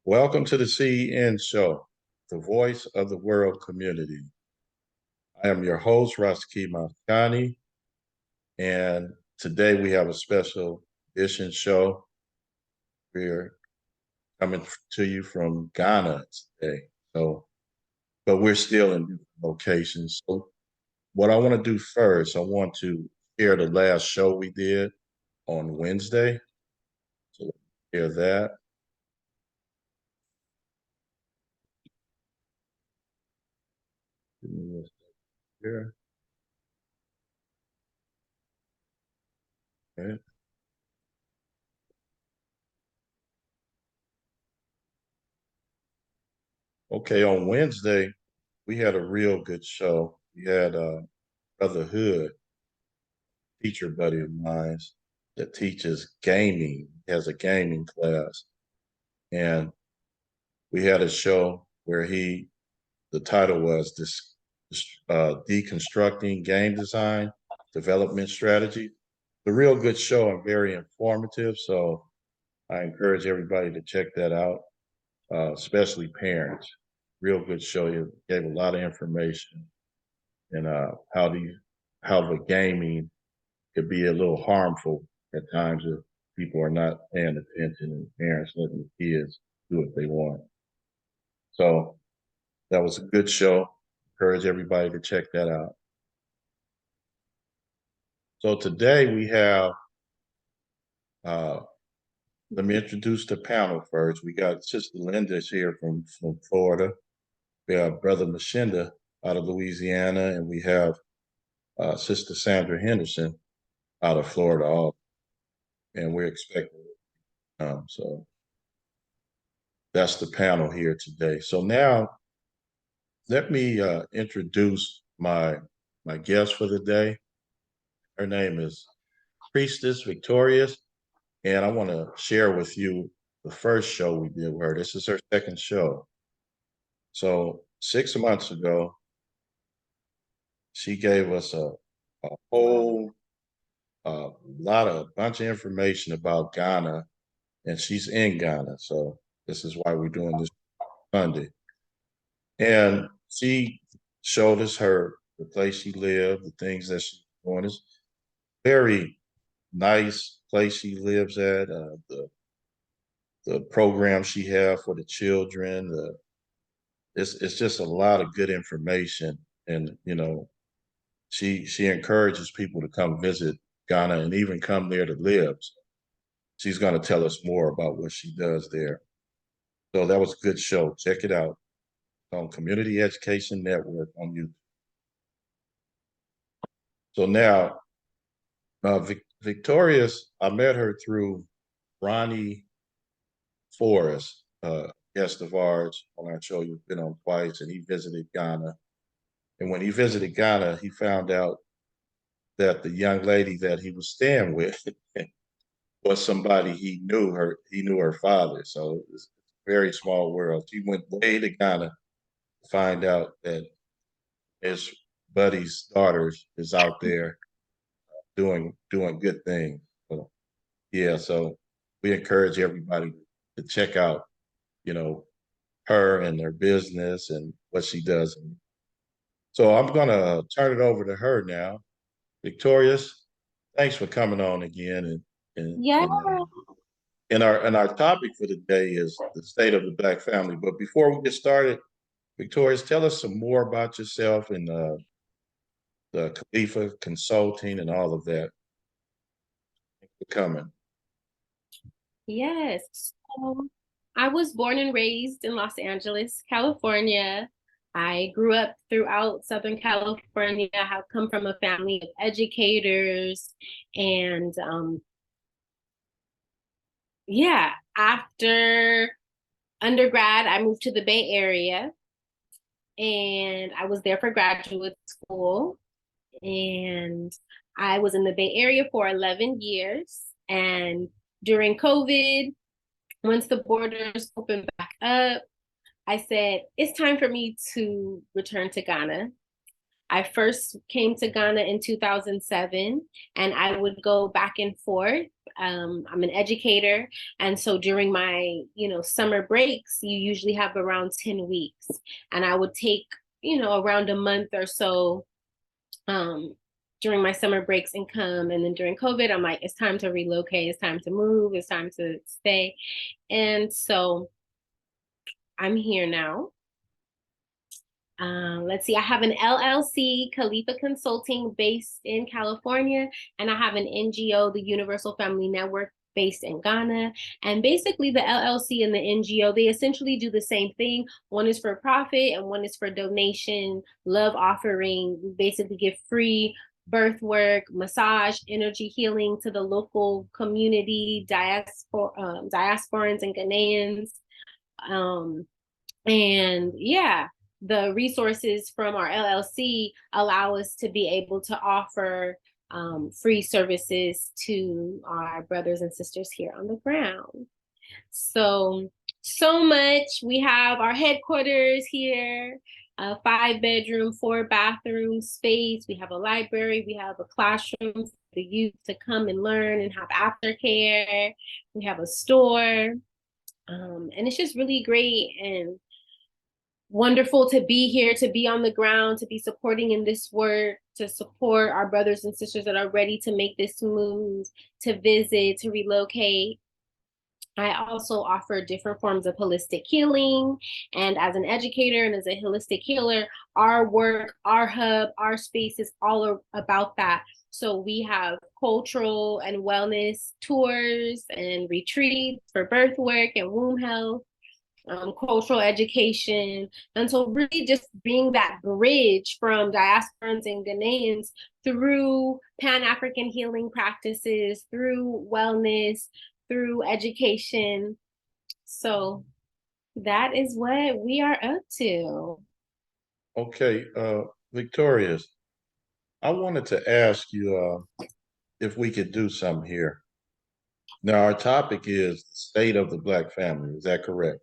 Welcome to the CEN show, the voice of the world community. I am your host, Raski Maskani, and today we have a special edition show. We're coming to you from Ghana today. But we're still in different locations. So what I want to do first, I want to share the last show we did on Wednesday. So hear that. Give me a second here. Okay. Okay, on Wednesday, we had a real good show. We had Brother Hood, teacher buddy of mine that teaches gaming, has a gaming class. And we had a show where the title was Deconstructing Game Design Development Strategy. The real good show and very informative. So I encourage everybody to check that out, especially parents. Real good show. He gave a lot of information and how the gaming could be a little harmful at times if people are not paying attention and parents letting the kids do what they want. So that was a good show. Encourage everybody to check that out. So today we have, uh, let me introduce the panel first. We got Sister Linda's here from Florida. We have Brother Mashinda out of Louisiana, and we have Sister Sandra Henderson out of Florida also. And we're expecting so that's the panel here today. So now let me introduce my guest for the day. Her name is Priestess Victorious, and I want to share with you the first show we did with her. This is her second show. So 6 months ago, she gave us a whole bunch of information about Ghana, and she's in Ghana. So this is why we're doing this Sunday. And she showed us the place she lived, the things that she's doing. It's very nice place she lives at. The program she has for the children. It's just a lot of good information, and she encourages people to come visit Ghana and even come there to live. So she's going to tell us more about what she does there. So that was a good show. Check it out on Community Education Network on YouTube. So now, Victorious, I met her through Ronnie Forrest, guest of ours on our show you've been on twice, and he visited Ghana. And when he visited Ghana, he found out that the young lady that he was staying with was somebody he knew her. He knew her father, so it's a very small world. He went way to Ghana to find out that his buddy's daughter is out there doing good things. So, yeah, so we encourage everybody to check out, her and her business and what she does. So I'm gonna turn it over to her now. Victorious, thanks for coming on again. And, Yeah. and, and our topic for today is the state of the Black family. But before we get started, Victorious, tell us some more about yourself and the Khalifa Consulting and all of that. Thanks for coming. Yes. So I was born and raised in Los Angeles, California. I grew up throughout Southern California. I have come from a family of educators. And yeah, after undergrad, I moved to the Bay Area and I was there for graduate school. And I was in the Bay Area for 11 years. And during COVID, once the borders opened back up, I said, it's time for me to return to Ghana. I first came to Ghana in 2007, and I would go back and forth I'm an educator, and so during my summer breaks, you usually have around 10 weeks, and I would take around a month or so um, during my summer breaks and come. And then during COVID, I'm like, it's time to relocate, it's time to move, it's time to stay. And so I'm here now. Let's see, I have an LLC, Khalifa Consulting, based in California, and I have an NGO, the Universal Family Network, based in Ghana. And basically, the LLC and the NGO, they essentially do the same thing. One is for profit and one is for donation, love offering. We basically give free birth work, massage, energy healing to the local community, diasporans and Ghanaians. Um, and yeah, the resources from our LLC allow us to be able to offer free services to our brothers and sisters here on the ground. So much. We have our headquarters here, a 5-bedroom, 4-bathroom space. We have a library. We have a classroom for the youth to come and learn and have aftercare. We have a store. And it's just really great and wonderful to be here, to be on the ground, to be supporting in this work, to support our brothers and sisters that are ready to make this move, to visit, to relocate. I also offer different forms of holistic healing. And as an educator and as a holistic healer, our work, our hub, our space is all about that. So we have cultural and wellness tours and retreats for birth work and womb health, cultural education. And so really just being that bridge from diasporans and Ghanaians through Pan-African healing practices, through wellness, through education. So that is what we are up to. Okay, Victorious, I wanted to ask you if we could do something here. Now, our topic is the state of the Black family. Is that correct? So,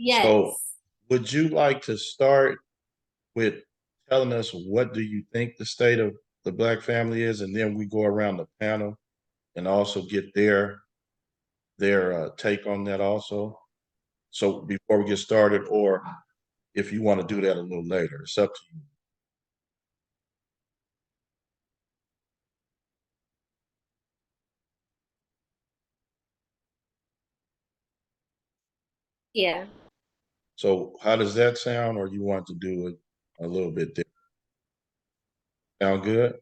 Yes. would you like to start with telling us what do you think the state of the Black family is, and then we go around the panel and also get their take on that also. So before we get started, or if you want to do that a little later, it's up to you. Yeah. So how does that sound, or you want to do it a little bit different? Sound good?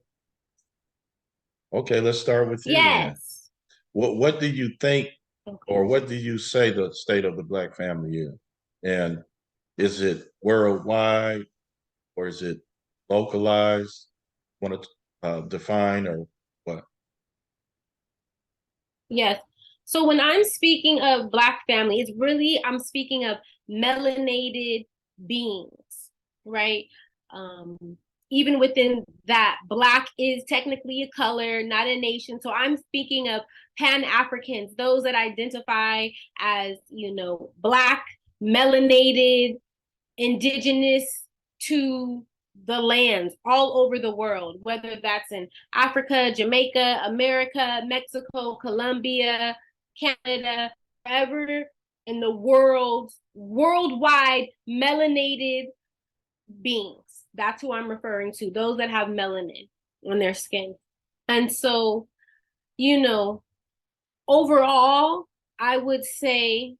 Okay, let's start with you then. Yes. What do you think, Okay. or what do you say the state of the Black family is? And is it worldwide, or is it localized? Want to define or what? Yes. So when I'm speaking of Black family, it's really, I'm speaking of melanated beings, right? Um, Even within that, Black is technically a color, not a nation. So I'm speaking of Pan-Africans, those that identify as, Black, melanated, indigenous to the lands all over the world, whether that's in Africa, Jamaica, America, Mexico, Colombia, Canada, wherever in the world, worldwide melanated beings. That's who I'm referring to, those that have melanin on their skin. And so, you know, overall, I would say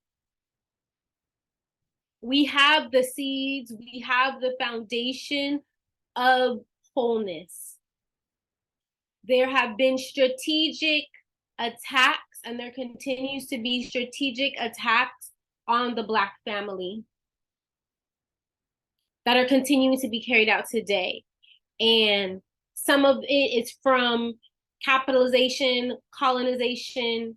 we have the seeds, we have the foundation of wholeness. There have been strategic attacks, and there continues to be strategic attacks on the Black family that are continuing to be carried out today. And some of it is from capitalization, colonization.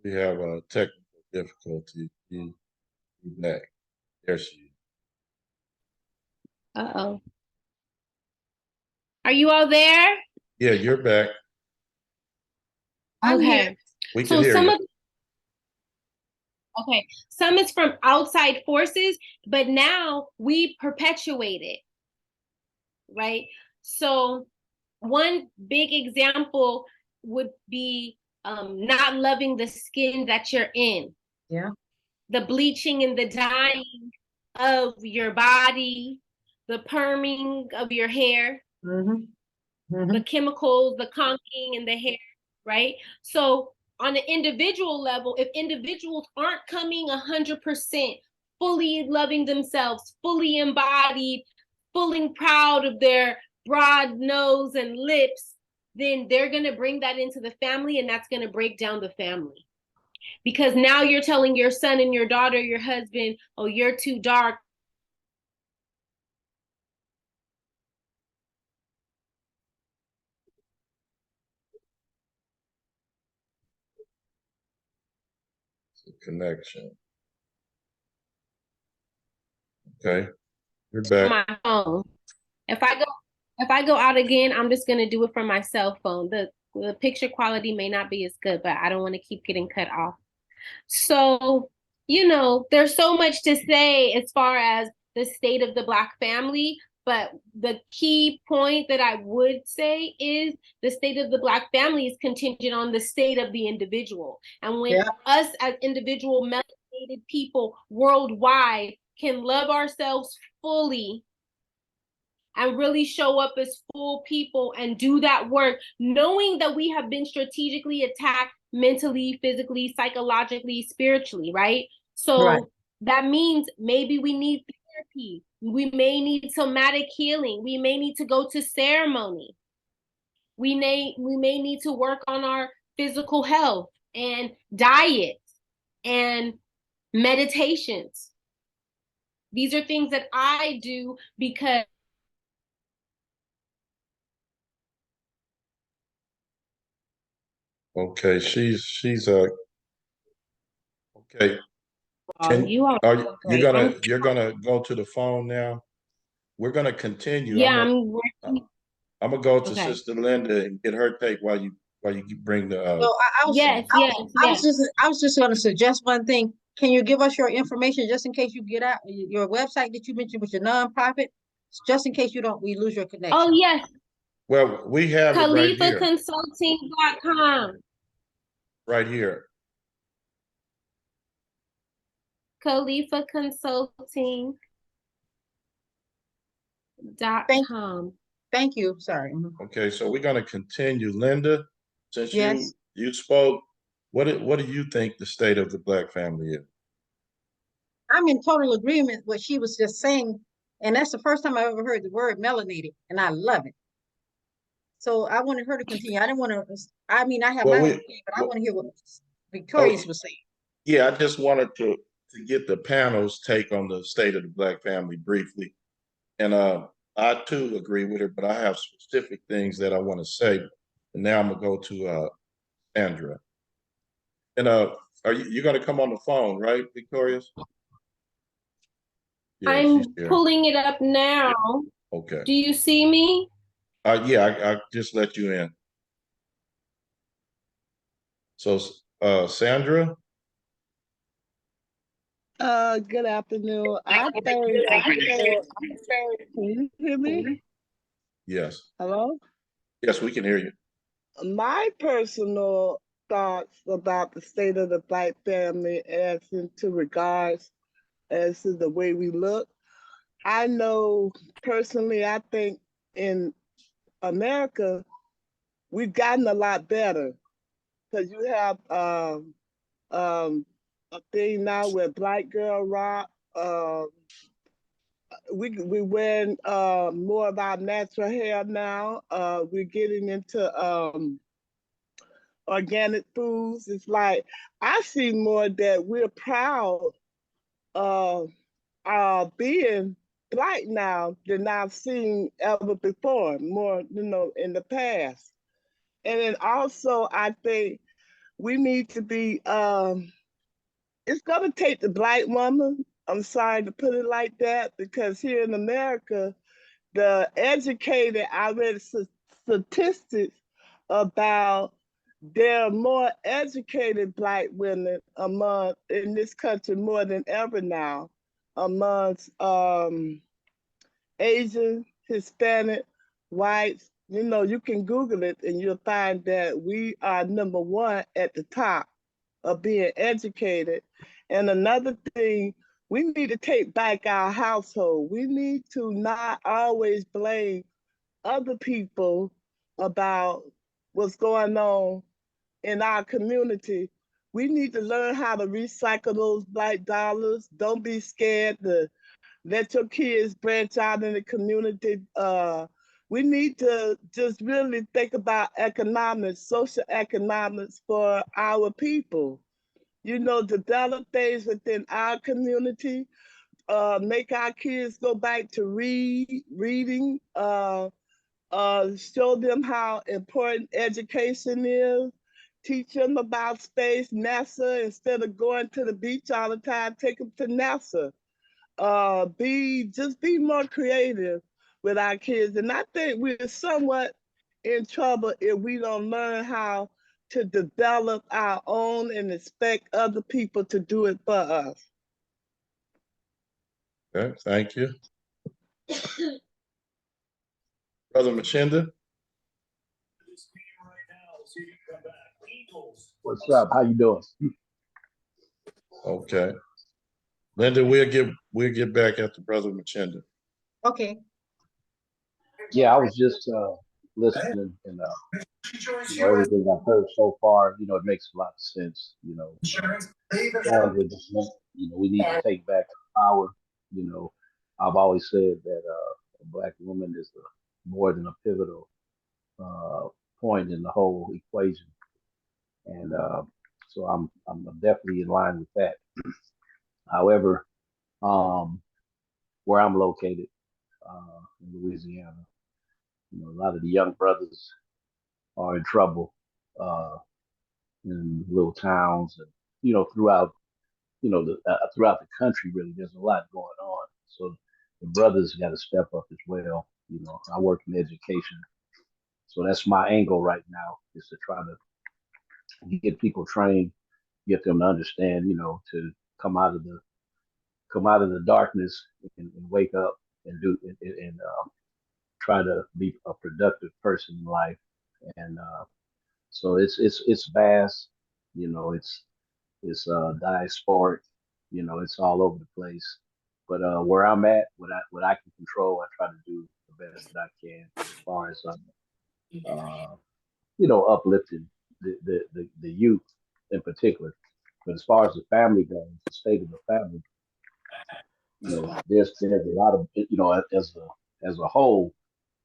We have a technical difficulty. You back. There she is. Uh-oh. Are you all there? Yeah, you're back. I'm here. We can So hear some you. of Okay. Some is from outside forces, but now we perpetuate it, right? So one big example would be not loving the skin that you're in. Yeah. The bleaching and the dyeing of your body, the perming of your hair, the chemicals, the conking in the hair, right? So on an individual level, if individuals aren't coming 100% fully loving themselves, fully embodied, fully proud of their broad nose and lips, then they're going to bring that into the family, and that's going to break down the family. Because now you're telling your son and your daughter, your husband, oh, you're too dark. Connection. Okay, you're back. My phone. If I go out again, I'm just gonna do it from my cell phone. The picture quality may not be as good, but I don't want to keep getting cut off. So, there's so much to say as far as the state of the Black family, but the key point that I would say is the state of the Black family is contingent on the state of the individual. And when us as individual melanated people worldwide can love ourselves fully and really show up as full people and do that work, knowing that we have been strategically attacked mentally, physically, psychologically, spiritually, right? So that means maybe we need therapy. We may need somatic healing. We may need to go to ceremony. We may need to work on our physical health and diet and meditations. These are things that I do because Okay, she's okay. you are You're gonna go to the phone now? We're gonna continue. Yeah, I'm gonna go to okay. Sister Linda and get her take while you bring the So I was just going to suggest one thing. Can you give us your information just in case you get out your website that you mentioned with your nonprofit, just in case we lose your connection? Oh yes. Well, we have it right here. CalifaConsulting.com. Right here. CalifaConsulting.com. Thank you. Sorry. Okay, so we're going to continue. Linda, since Yes. you spoke, what do you think the state of the Black family is? I'm in total agreement with what she was just saying, and that's the first time I ever heard the word melanated, and I love it. So I wanted her to continue. I didn't want to. I mean, I have my opinion, but I want to hear what Victorious was saying. Yeah, I just wanted to get the panel's take on the state of the Black family briefly, and I too agree with her, but I have specific things that I want to say. And now I'm gonna go to Sandra. And are you going to come on the phone, right, Victorious? Yeah, I'm pulling it up now. Okay. Do you see me? Yeah, I just let you in. So, Sandra? Good afternoon. Can you hear me? Yes. Hello? Yes, we can hear you. My personal thoughts about the state of the Black family as into regards as to the way we look. I know personally, I think in America, we've gotten a lot better because you have a thing now where Black Girl Rock, we wearing more of our natural hair now. We're getting into organic foods. It's like I see more that we're proud of being Black now than I've seen ever before, more, in the past. And then also I think we need to be it's gonna take the Black woman. I'm sorry to put it like that, because here in America, the educated, I read statistics about there are more educated Black women among in this country more than ever now, amongst Asian, Hispanic, whites. You know, you can Google it and you'll find that we are number one at the top of being educated. And another thing, we need to take back our household. We need to not always blame other people about what's going on in our community. We need to learn how to recycle those Black dollars. Don't be scared to let your kids branch out in the community. We need to just really think about economics, social economics for our people. You know, develop things within our community, make our kids go back to reading, show them how important education is, teach them about space, NASA, instead of going to the beach all the time, take them to NASA. Be more creative with our kids. And I think we're somewhat in trouble if we don't learn how to develop our own and expect other people to do it for us. Okay, thank you. Brother Machinda? What's up? How you doing? Okay. Linda, we'll get back after Brother Machinda. Okay. Yeah, I was just listening, and you know, everything I've heard so far. You know, it makes a lot of sense. You know, Sandra just you know, we need to take back power. You know, I've always said that a Black woman is more than a pivotal point in the whole equation, and so I'm definitely in line with that. However, um, where I'm located in Louisiana, you know, a lot of the young brothers are in trouble uh, in little towns, and you know, throughout throughout the country. Really, there's a lot going on. So the brothers got to step up as well. You know, I work in education, so that's my angle right now, is to try to get people trained, get them to understand, you know, to come out of the darkness, and wake up and do and try to be a productive person in life. And so it's vast, you know, it's diasporic, you know, it's all over the place. But where I'm at, what I can control, I try to do the best that I can as far as you know, uplifting the youth in particular. But as far as the family goes, the state of the family, you know, there's a lot of, you know, as a whole,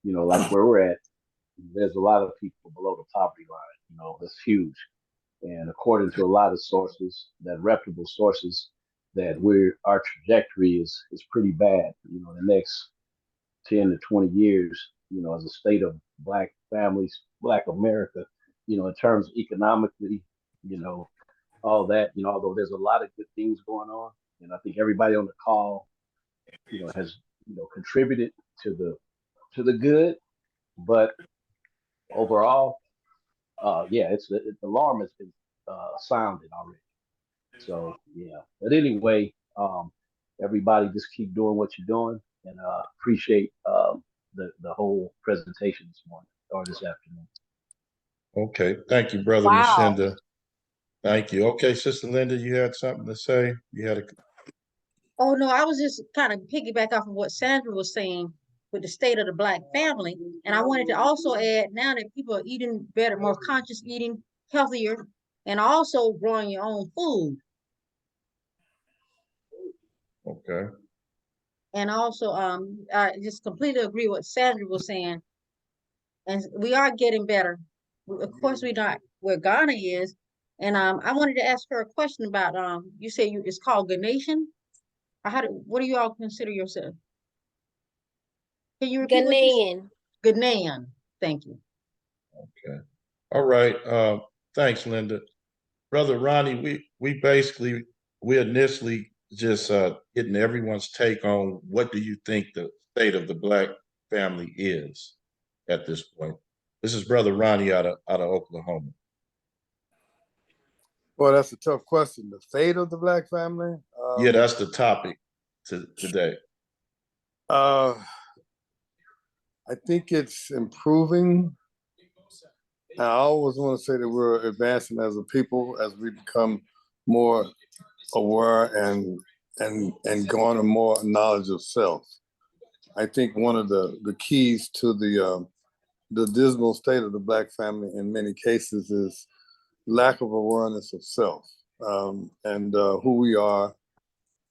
you know, like where we're at, there's a lot of people below the poverty line. You know, that's huge. And according to a lot of sources, that reputable sources, that our trajectory is pretty bad. You know, the next 10 to 20 years, you know, as a state of Black families, Black America, you know, in terms of economically, you know, all that, you know, although there's a lot of good things going on, and I think everybody on the call, you know, has, you know, contributed to the good, but overall, yeah, the alarm has been sounded already. So yeah, but anyway, everybody just keep doing what you're doing, and appreciate the whole presentation this morning or this afternoon. Okay, thank you, Brother Wow. Machinda. Thank you. Okay, Sister Linda, you had something to say? You had a Oh no, I was just kind of piggyback off of what Sandra was saying with the state of the Black family. And I wanted to also add, now that people are eating better, more conscious eating, healthier, and also growing your own food. okay. And also, I just completely agree with what Sandra was saying. And we are getting better. Of course, we're not where Ghana is. And I wanted to ask her a question about you say it's called Ghanaian. What do you all consider yourself? Can you repeat what you said? Ghanaian. Ghanaian. Thank you. Okay. All right. Thanks, Linda. Brother Ronnie, we initially just getting everyone's take on what do you think the state of the Black family is at this point. This is Brother Ronnie out of Oklahoma. Well, that's a tough question. The fate of the Black family? Yeah, that's the topic today. I think it's improving. I always want to say that we're advancing as a people as we become more aware and garner more knowledge of self. I think one of the keys to the dismal state of the Black family in many cases is lack of awareness of self and who we are.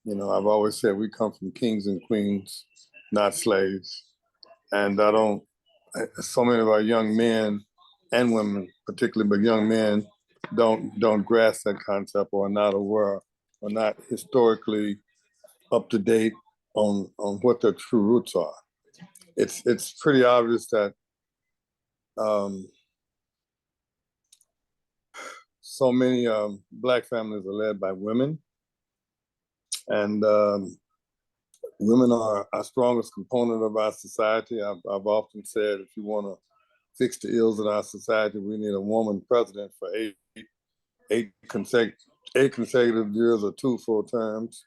You know, I've always said we come from kings and queens, not slaves. And I don't, so many of our young men and women, particularly, but young men don't grasp that concept or are not aware or not historically up to date on what their true roots are. It's pretty obvious that um, so many Black families are led by women, and women are our strongest component of our society. I've often said if you want to fix the ills in our society, we need a woman president for eight consecutive years or 2 full terms.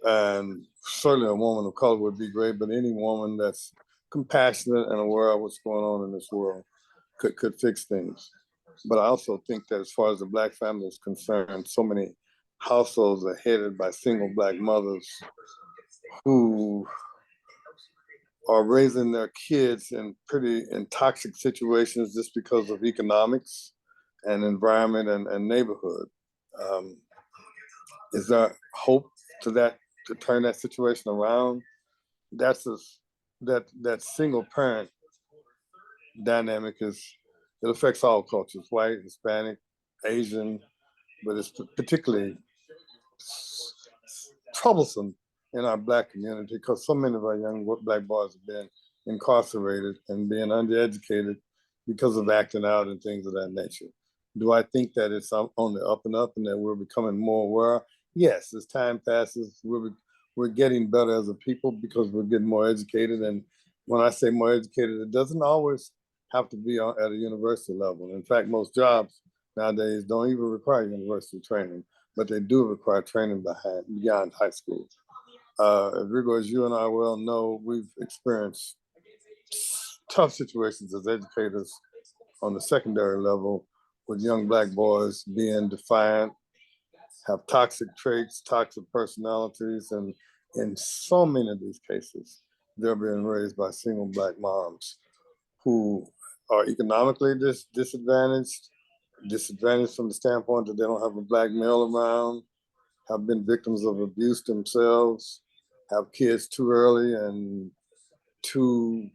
And certainly a woman of color would be great, but any woman that's compassionate and aware of what's going on in this world could fix things. But I also think that as far as the Black family is concerned, so many households are headed by single Black mothers who are raising their kids in toxic situations just because of economics and environment and neighborhood. Um, is there hope to turn that situation around? That's that single parent dynamic it affects all cultures, white, Hispanic, Asian, but it's particularly troublesome in our Black community because so many of our young Black boys have been incarcerated and being undereducated because of acting out and things of that nature. Do I think that it's on the up and up and that we're becoming more aware? Yes, as time passes, we're getting better as a people because we're getting more educated. And when I say more educated, it doesn't always have to be at a university level. In fact, most jobs nowadays don't even require university training, but they do require training beyond high school. Rigo, as you and I well know, we've experienced tough situations as educators on the secondary level with young Black boys being defiant, have toxic traits, toxic personalities, and in so many of these cases, they're being raised by single Black moms who are economically disadvantaged from the standpoint that they don't have a Black male around, have been victims of abuse themselves, have kids too early and too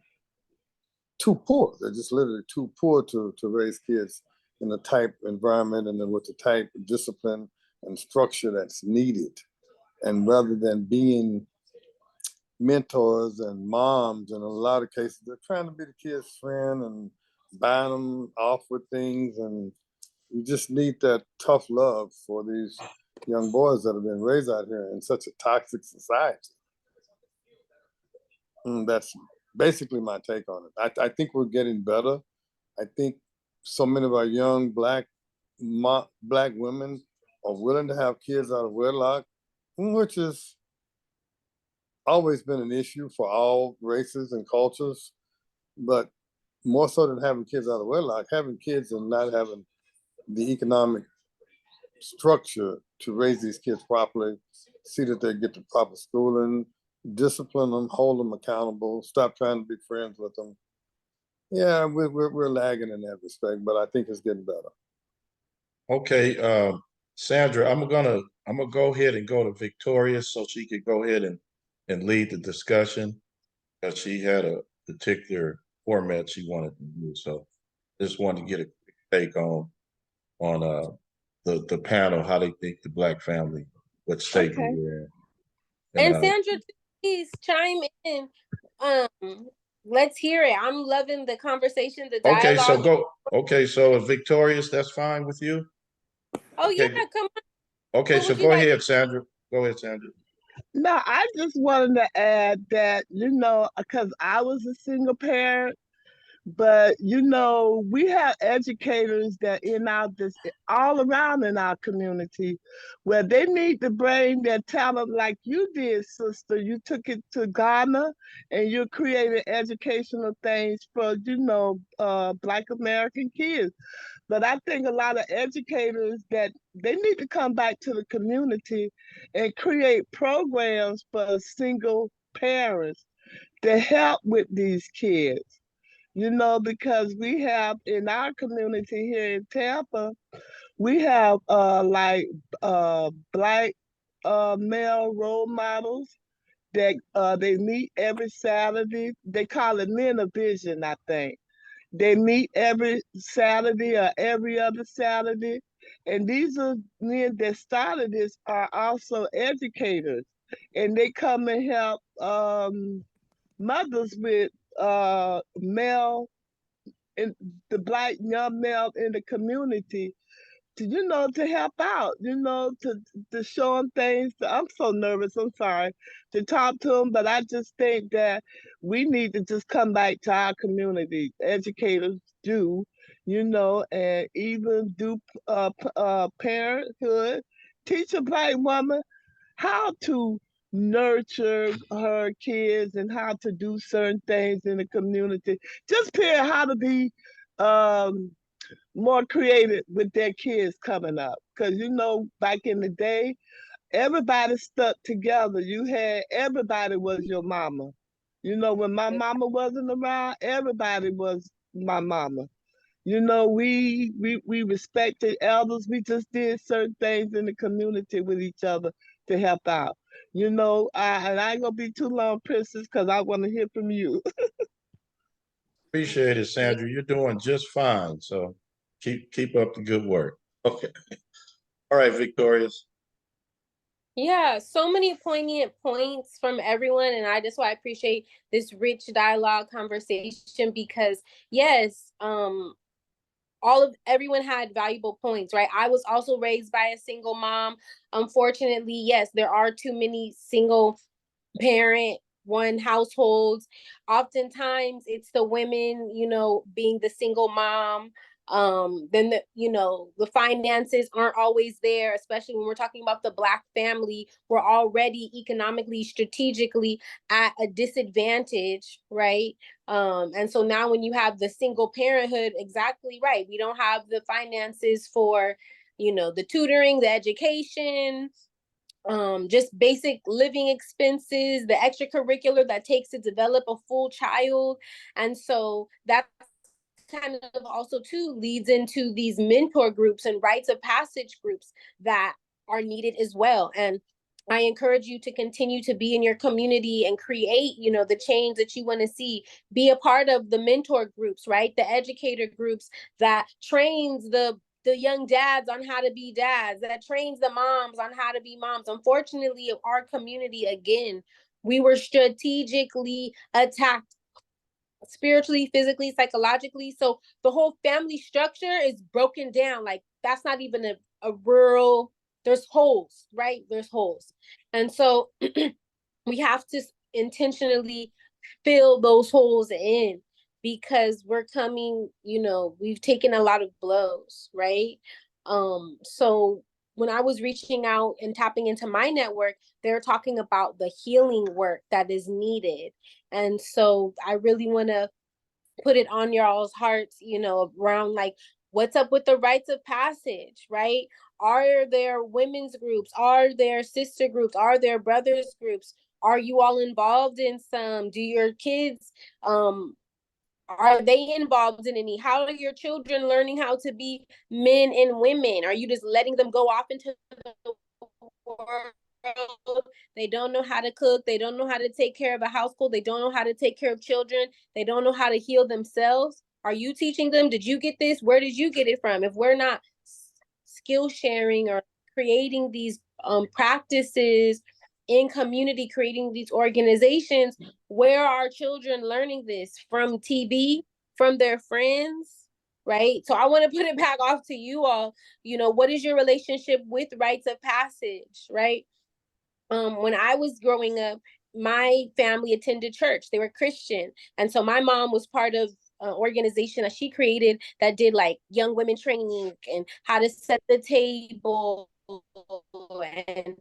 poor. They're just literally too poor to raise kids in the type environment and then with the type of discipline and structure that's needed. And rather than being mentors and moms, in a lot of cases, they're trying to be the kid's friend and buying them off with things. And you just need that tough love for these young boys that have been raised out here in such a toxic society. That's basically my take on it. I think we're getting better. I think so many of our young Black women are willing to have kids out of wedlock, which has always been an issue for all races and cultures. But more so than having kids out of wedlock, having kids and not having the economic structure to raise these kids properly, see that they get the proper schooling, discipline them, hold them accountable, stop trying to be friends with them. Yeah, we're lagging in that respect, but I think it's getting better. Okay, Sandra, I'm gonna go ahead and go to Victoria so she could go ahead and lead the discussion because she had a particular format she wanted to use. So just wanted to get a quick take on the panel, how they think the Black family, what state Okay. we're in. And Sandra, please chime in. Let's hear it. I'm loving the conversation, the dialogue. Okay, so if Victorious, that's fine with you? Oh Okay. yeah, come on. Okay, so go ahead, Sandra. Go ahead, Sandra. No, I just wanted to add that, because I was a single parent, But you know, we have educators that in our this all around in our community where they need to bring their talent like you did, sister. You took it to Ghana and you created educational things for, you know, Black American kids. But I think a lot of educators that they need to come back to the community and create programs for single parents to help with these kids. You know, because we have in our community here in Tampa, we have like Black male role models that they meet every Saturday. They call it Men of Vision, I think. They meet every Saturday or every other Saturday. And these are men that started this are also educators. And they come and help mothers with male and the Black young male in the community to, you know, to help out, you know, to show them things. I'm so nervous. I'm sorry to talk to them, but I just think that we need to just come back to our community. Educators do, you know, and even do parenthood. Teach a Black woman how to nurture her kids and how to do certain things in the community. Just period, how to be um, more creative with their kids coming up. Because, you know, back in the day, everybody stuck together. You had everybody was your mama. You know, when my mama wasn't around, everybody was my mama. You know, we respected elders. We just did certain things in the community with each other to help out. You know, and I ain't gonna be too long, Princess, because I want to hear from you. Appreciate it, Sandra. You're doing just fine. So keep up the good work. Okay. All right, Victorious. Yeah, so many poignant points from everyone, and I just why I appreciate this rich dialogue conversation because yes, everyone had valuable points, right? I was also raised by a single mom. Unfortunately, yes, there are too many single parent one households. Oftentimes it's the women, you know, being the single mom. Then the finances aren't always there, especially when we're talking about the Black family. We're already economically, strategically at a disadvantage, right? And so now when you have the single parenthood, exactly right, we don't have the finances for, the tutoring, the education, just basic living expenses, the extracurricular that takes to develop a full child. And so that kind of also too leads into these mentor groups and rites of passage groups that are needed as well. And I encourage you to continue to be in your community and create, the change that you want to see. Be a part of the mentor groups, right? The educator groups that trains the young dads on how to be dads, that trains the moms on how to be moms. Unfortunately, our community, again, we were strategically attacked spiritually, physically, psychologically. So the whole family structure is broken down. Like that's not even a rural, there's holes, right? There's holes. And so we have to intentionally fill those holes in because we're coming, we've taken a lot of blows, right? So when I was reaching out and tapping into my network, they're talking about the healing work that is needed. And so I really want to put it on y'all's hearts, around like what's up with the rites of passage, right? Are there women's groups? Are there sister groups? Are there brothers groups? Are you all involved in some? Do your kids are they involved in any? How are your children learning how to be men and women? Are you just letting them go off into the world? They don't know how to cook. They don't know how to take care of a household. They don't know how to take care of children. They don't know how to heal themselves. Are you teaching them? Did you get this? Where did you get it from? If we're not skill sharing or creating these practices in community, creating these organizations, where are children learning this? From TV, from their friends, right? So I want to put it back off to you all. What is your relationship with rites of passage, right? When I was growing up, my family attended church. They were Christian. And so my mom was part of organization that she created that did like young women training and how to set the table and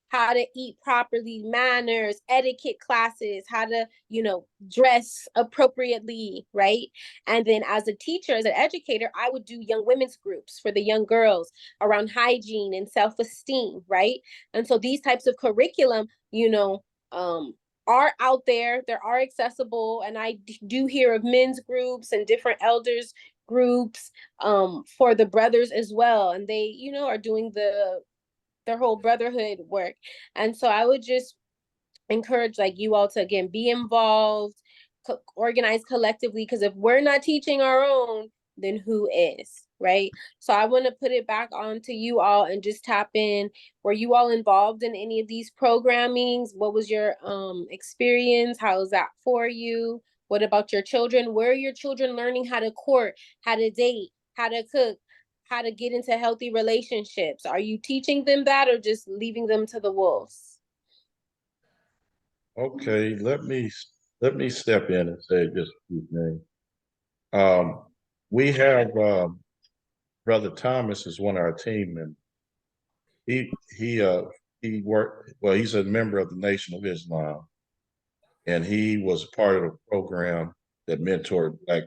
how to eat properly, manners, etiquette classes, how to, dress appropriately, right? And then as a teacher, as an educator, I would do young women's groups for the young girls around hygiene and self-esteem, right? And so these types of curriculum, are out there, they are accessible, and I do hear of men's groups and different elders groups for the brothers as well, and they are doing their whole brotherhood work. And so I would just encourage like you all to again be involved, organize collectively, because if we're not teaching our own, then who is, right? So I want to put it back on to you all and just tap in. Were you all involved in any of these programmings? What was your experience? How is that for you? What about your children? Where are your children learning how to court, how to date, how to cook, how to get into healthy relationships? Are you teaching them that or just leaving them to the wolves? Okay, let me step in and say just a few things. We have Brother Thomas is one of our team members. He worked well. He's a member of the Nation of Islam, and he was part of the program that mentored black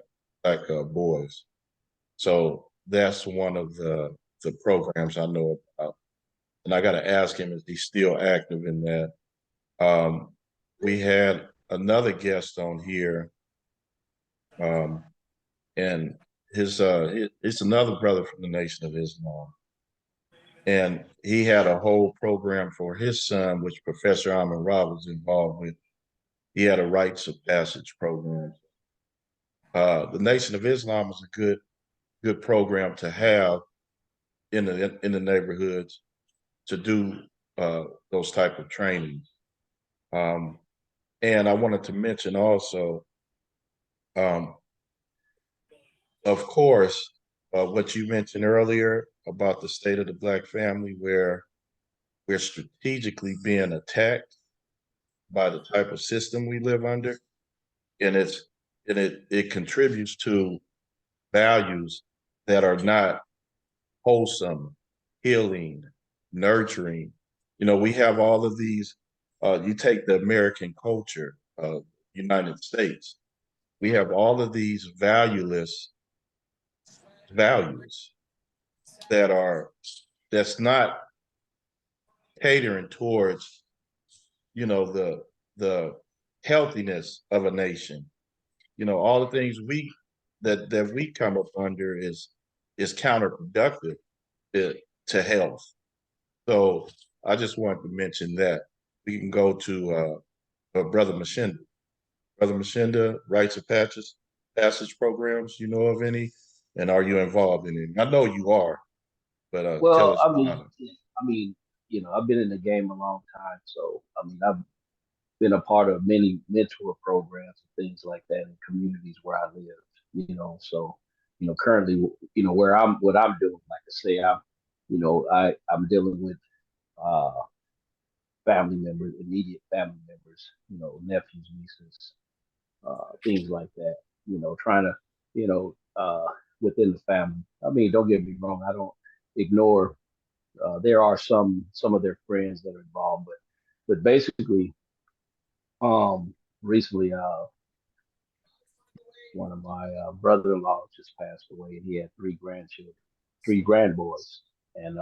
boys. So that's one of the programs I know about. And I got to ask him, is he still active in that? We had another guest on here, and it's another brother from the Nation of Islam, and he had a whole program for his son, which Professor Amin Ra was involved with. He had a rites of passage program. The Nation of Islam is a good program to have in the neighborhoods to do those type of trainings. And I wanted to mention also, um, of course, what you mentioned earlier about the state of the Black family, where we're strategically being attacked by the type of system we live under, and it contributes to values that are not wholesome, healing, nurturing. We have all of these. You take the American culture, United States. We have all of these valueless values that's not catering towards, the healthiness of a nation. All the things that we come up under is counterproductive to health. So I just wanted to mention that. We can go to Brother Mashinda. Brother Mashinda, rites of passage programs. You know of any, and are you involved in any? I know you are, but tell Well, us about it. I mean, I've been in the game a long time, so I've been a part of many mentor programs and things like that in communities where I live. So currently, where what I'm doing, like I say, I'm dealing with uh, family members, immediate family members, nephews, nieces, things like that. Trying to, within the family. I mean, don't get me wrong, I don't ignore. There are some of their friends that are involved, but basically, recently, one of my brother-in-law just passed away, and he had three grandchildren, three grandboys, and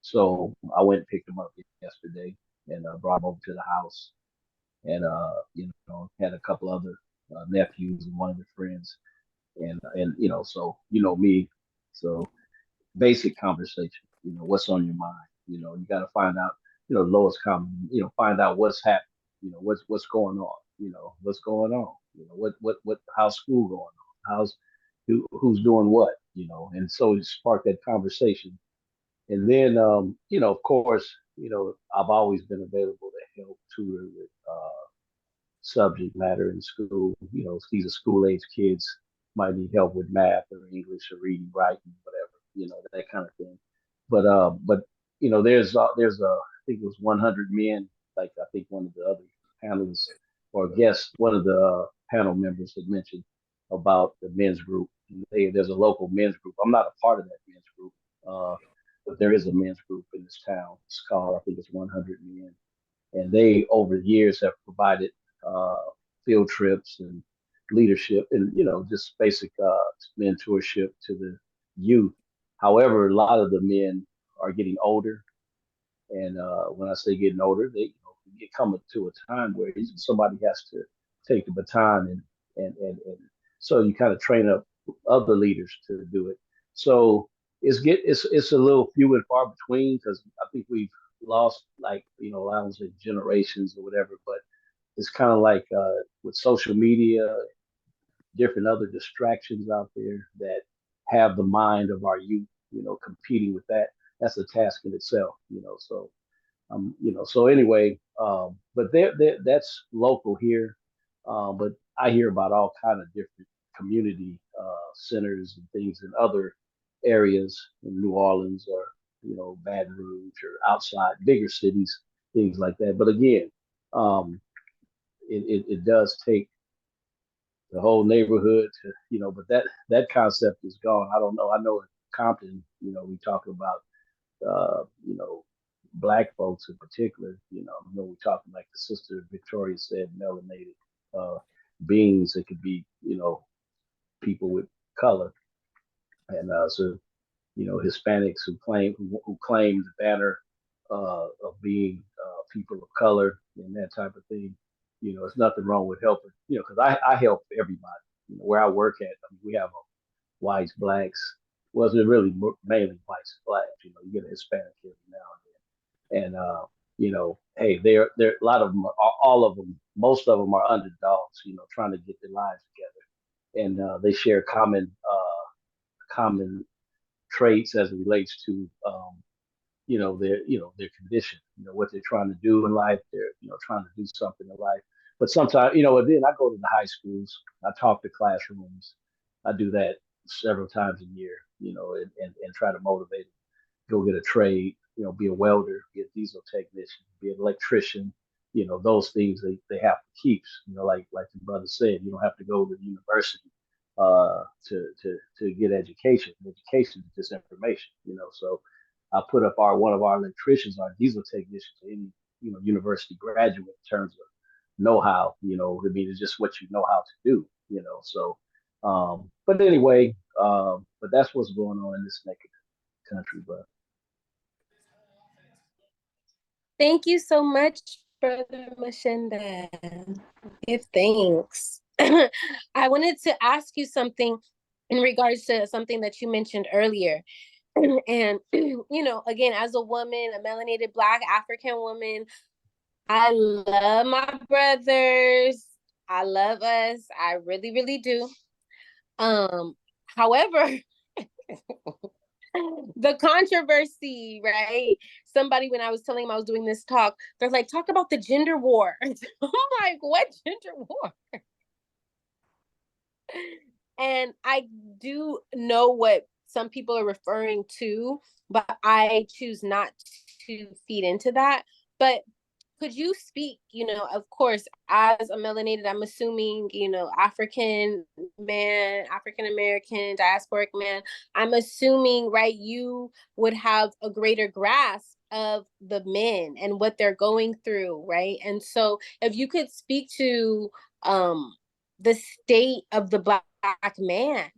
so I went and picked him up yesterday and brought him over to the house, and had a couple other nephews and one of their friends, and so me, so basic conversation. What's on your mind? You got to find out. Lowest common. Find out what's happening. What's going on. What's going on. What how's school going on? Who's doing what? And so it sparked that conversation. And then of course, I've always been available to help tutor with subject matter in school. These are school age kids might need help with math or English or reading, writing, whatever, that kind of thing. But there's I think it was 100 men, like I think one of the other panelists or guests, one of the panel members had mentioned about the men's group. There's a local men's group. I'm not a part of that men's group, but there is a men's group in this town. It's called, I think it's 100 Men, and they over the years have provided uh, field trips and leadership and just basic mentorship to the youth. However, a lot of the men are getting older, and when I say getting older, they get coming to a time where somebody has to take the baton, and so you kind of train up other leaders to do it. So it's a little few and far between, because I think we've lost, like, I don't say generations or whatever, but it's kind of like with social media, different other distractions out there that have the mind of our youth, competing with that. That's a task in itself. So so anyway, but that's local here. But I hear about all kind of different community centers and things in other areas in New Orleans, or Baton Rouge, or outside bigger cities, things like that. But again, um, it does take the whole neighborhood to, but that concept is gone. I don't know. I know in Compton, we talk about black folks in particular. We're talking, like the sister Victoria said, melanated beings. It could be, people with color, and so Hispanics who claim the banner of being people of color and that type of thing. There's nothing wrong with helping. Because I help everybody. Where I work at, I mean, we have whites, blacks. Well, it's really mainly whites and blacks. You get a Hispanic every now and then, and hey, they're a lot of them, all of them, most of them are underdogs. Trying to get their lives together, and they share common traits as it relates to their condition, what they're trying to do in life. They're trying to do something in life. But sometimes, and then I go to the high schools, I talk to classrooms. I do that several times a year, and try to motivate them. Go get a trade, be a welder, be a diesel technician, be an electrician. Those things they have to keep. Like the brother said, you don't have to go to the university to get education. Education is just information. So I put up one of our electricians, our diesel technicians, any university graduate in terms of know-how. I mean, it's just what you know how to do. So but anyway, but that's what's going on in this neck of the country. But Thank you so much, Brother Mashenda. Give thanks. I wanted to ask you something in regards to something that you mentioned earlier. And, again, as a woman, a melanated Black African woman, I love my brothers. I love us. I really, really do. However, the controversy, right? Somebody, when I was telling him I was doing this talk, they're like, talk about the gender war. I'm like, what gender war? And I do know what some people are referring to, but I choose not to feed into that. But could you speak, of course, as a melanated, I'm assuming, African man, African American, diasporic man, I'm assuming, right, you would have a greater grasp of the men and what they're going through, right? And so if you could speak to the state of the Black man,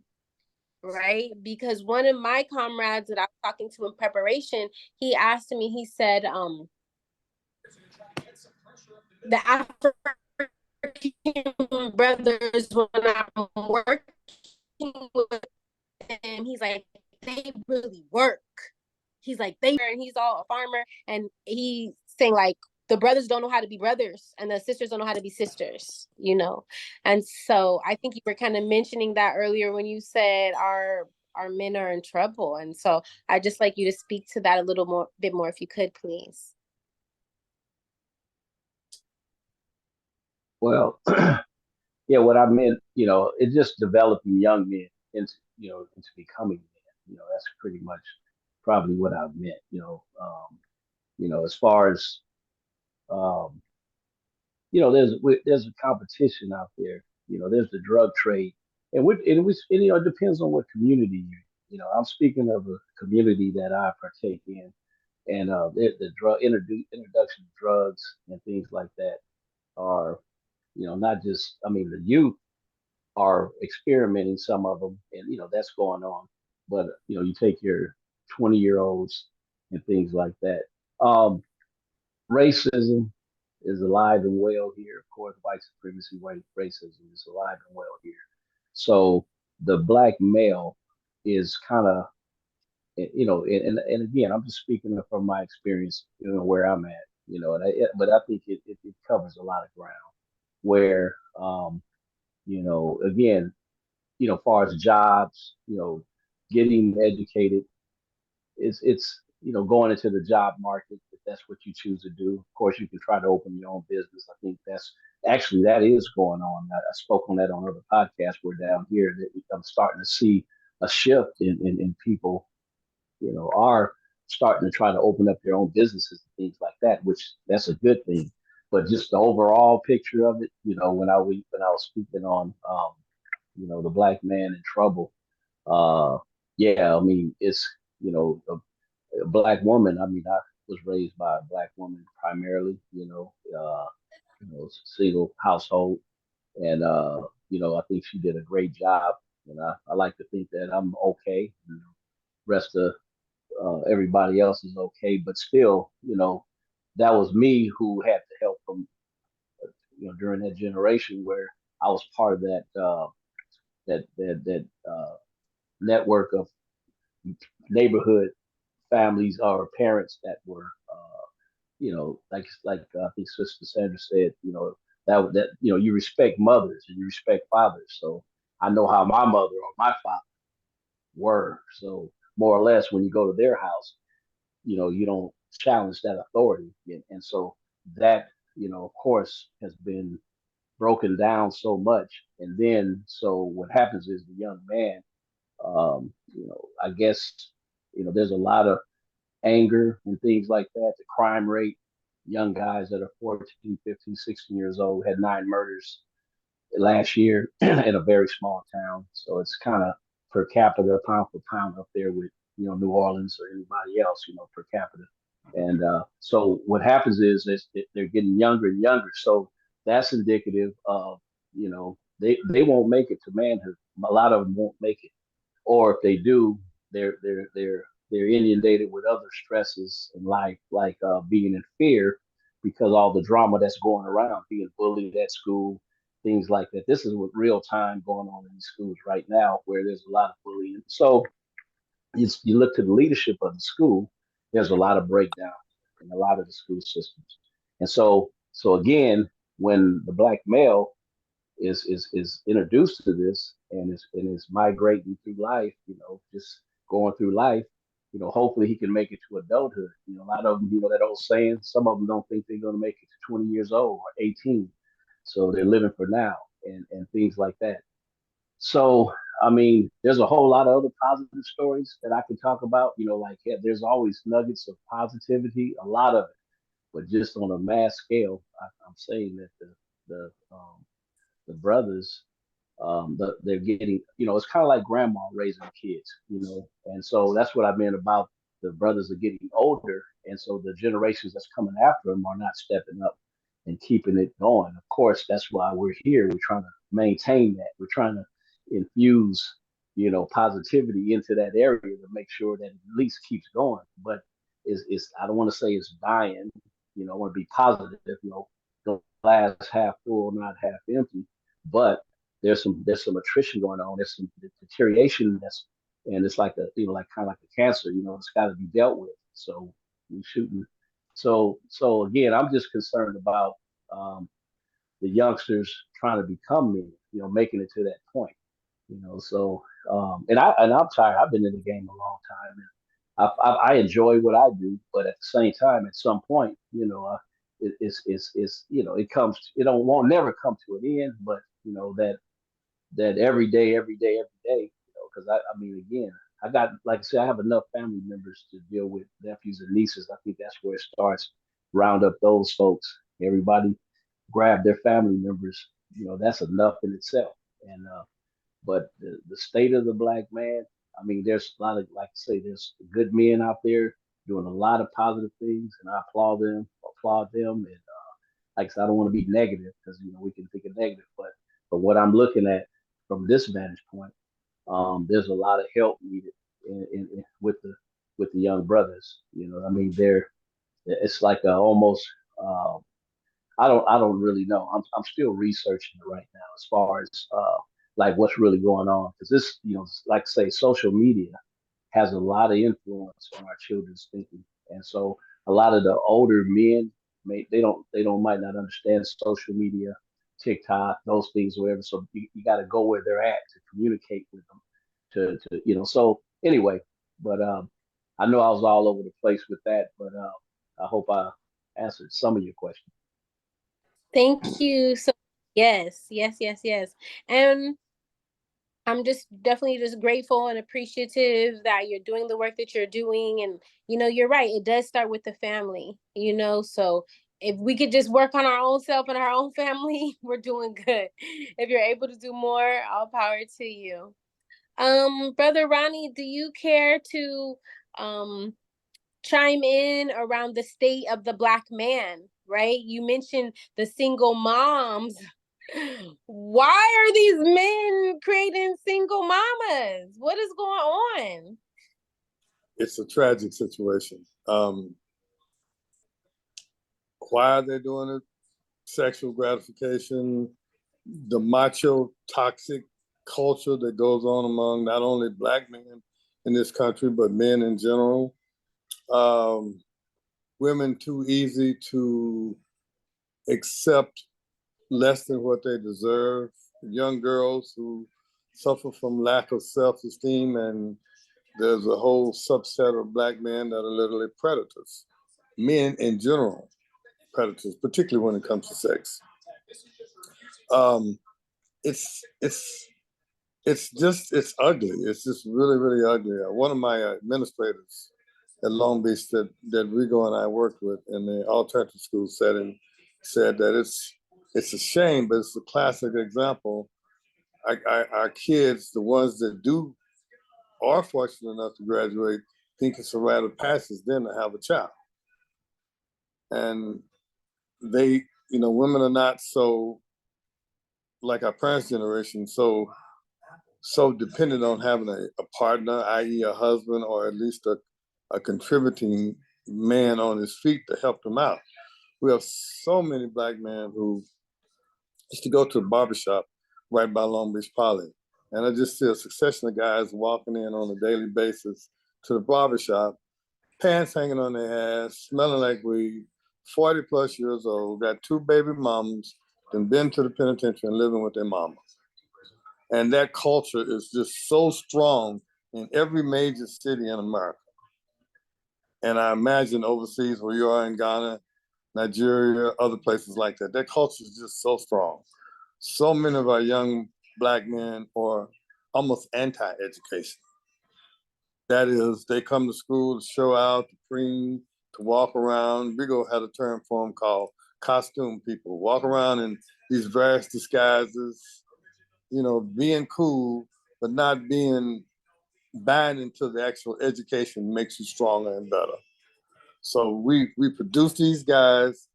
right? Because one of my comrades that I was talking to in preparation, he asked me, he said, the African brothers, when I'm working with him, he's like, they really work. He's like, and he's all a farmer, and he's saying, like, the brothers don't know how to be brothers and the sisters don't know how to be sisters, And so I think you were kind of mentioning that earlier when you said our men are in trouble. And so I'd just like you to speak to that a little bit more, if you could, please. well, yeah, what I meant, it's just developing young men into becoming men. That's pretty much probably what I meant. As far as there's a competition out there. There's the drug trade, it depends on what community I'm speaking of a community that I partake in, and the introduction of drugs and things like that are, not just, I mean, the youth are experimenting, some of them, and that's going on. But you take your 20-year-olds and things like that. Um, Racism is alive and well here. Of course, white supremacy, white racism is alive and well here. So the black male is kind of, and again, I'm just speaking from my experience, where I'm at, but I think it covers a lot of ground where, again, as far as jobs, getting educated, it's going into the job market if that's what you choose to do. Of course, you can try to open your own business. I think that is going on. I spoke on that on other podcasts. We're down here that I'm starting to see a shift in people, are starting to try to open up their own businesses and things like that, which that's a good thing. But just the overall picture of it, when I was speaking on, the black man in trouble, yeah, I mean, it's, a black woman. I mean, I was raised by a black woman primarily, single household. And, I think she did a great job. And I like to think that I'm okay. Rest of everybody else is okay. But still, that was me who had to help from, during that generation where I was part of that network of neighborhood families or parents that were, like I think Sister Sandra said, that you respect mothers and you respect fathers. So I know how my mother or my father were. So more or less, when you go to their house, you don't challenge that authority, and so that, of course, has been broken down so much. And then, so what happens is the young man, I guess, there's a lot of anger and things like that. The crime rate, young guys that are 14, 15, 16 years old had 9 murders last year in a very small town. So it's kind of per capita, pound for pound up there with, New Orleans or anybody else, per capita. And so what happens is they're getting younger and younger. So that's indicative of, they won't make it to manhood. A lot of them won't make it, or if they do, they're inundated with other stresses in life, like being in fear because all the drama that's going around, being bullied at school, things like that. This is with real time going on in these schools right now, where there's a lot of bullying. So you look to the leadership of the school, there's a lot of breakdown in a lot of the school systems, and so again, when the black male is introduced to this and is migrating through life, just going through life, hopefully he can make it to adulthood. A lot of them, that old saying, some of them don't think they're going to make it to 20 years old or 18. So they're living for now and things like that. So, I mean, there's a whole lot of other positive stories that I can talk about, like, yeah, there's always nuggets of positivity, a lot of it, but just on a mass scale, I'm saying that the brothers, they're getting, it's kind of like grandma raising kids, and so that's what I meant about the brothers are getting older, and so the generations that's coming after them are not stepping up and keeping it going. Of course, that's why we're here. We're trying to maintain that. We're trying to infuse, positivity into that area to make sure that it at least keeps going. But it's I don't want to say it's dying. I want to be positive. The glass half full, not half empty. But there's some attrition going on. There's some deterioration and it's like like kind of like a cancer. It's got to be dealt with. So we shouldn't. So again, I'm just concerned about the youngsters trying to become me. Making it to that point. So and I'm tired. I've been in the game a long time. And I enjoy what I do, but at the same time, at some point, it's it comes. It don't won't never come to an end. But that every day, every day, every day, because I mean, again, I got, like I said, I have enough family members to deal with, nephews and nieces. I think that's where it starts. Round up those folks. Everybody grab their family members. That's enough in itself. And But the state of the black man, I mean, there's a lot of, like I say, there's good men out there doing a lot of positive things, and I applaud them. And like I said, I don't want to be negative because we can think of negative, but what I'm looking at from this vantage point, there's a lot of help needed with the young brothers. I mean, it's like almost. Uh, I don't really know. I'm still researching it right now as far as like what's really going on, because this, like I say, social media has a lot of influence on our children's thinking. And so a lot of the older men they don't might not understand social media, TikTok, those things, whatever. So you got to go where they're at to communicate with them. So anyway, but I know I was all over the place with that, but I hope I answered some of your questions. Thank you. So yes, yes, yes, yes. And I'm just definitely just grateful and appreciative that you're doing the work that you're doing. And, you're right. It does start with the family, so if we could just work on our own self and our own family, we're doing good. If you're able to do more, all power to you. Brother Ronnie, do you care to chime in around the state of the Black man, right? You mentioned the single moms. Why are these men creating single mamas? What is going on? It's a tragic situation. Why are they doing it? Sexual gratification, the macho toxic culture that goes on among not only Black men in this country, but men in general. Women too easy to accept less than what they deserve. Young girls who suffer from lack of self-esteem, and there's a whole subset of Black men that are literally predators. Men in general, predators, particularly when it comes to sex. It's ugly. It's just really, really ugly. One of my administrators at Long Beach that Rigo and I worked with in the alternative school setting said that it's a shame, but it's a classic example. Our kids, the ones that are fortunate enough to graduate, think it's a rite of passage then to have a child. And women are not so, like our parents' generation, so dependent on having a partner, i.e. a husband, or at least a contributing man on his feet to help them out. We have so many Black men who used to go to a barbershop right by Long Beach Poly. And I just see a succession of guys walking in on a daily basis to the barbershop, pants hanging on their ass, smelling like weed, 40 plus years old, got 2 baby mamas, then been to the penitentiary and living with their mama. And that culture is just so strong in every major city in America. And I imagine overseas where you are in Ghana, Nigeria, other places like that, that culture is just so strong. So many of our young Black men are almost anti-education. That is, they come to school to show out, to preen, to walk around. Rigo had a term for them called costume people. Walk around in these various disguises, being cool, but not being buying into the actual education makes you stronger and better. So we produce these guys,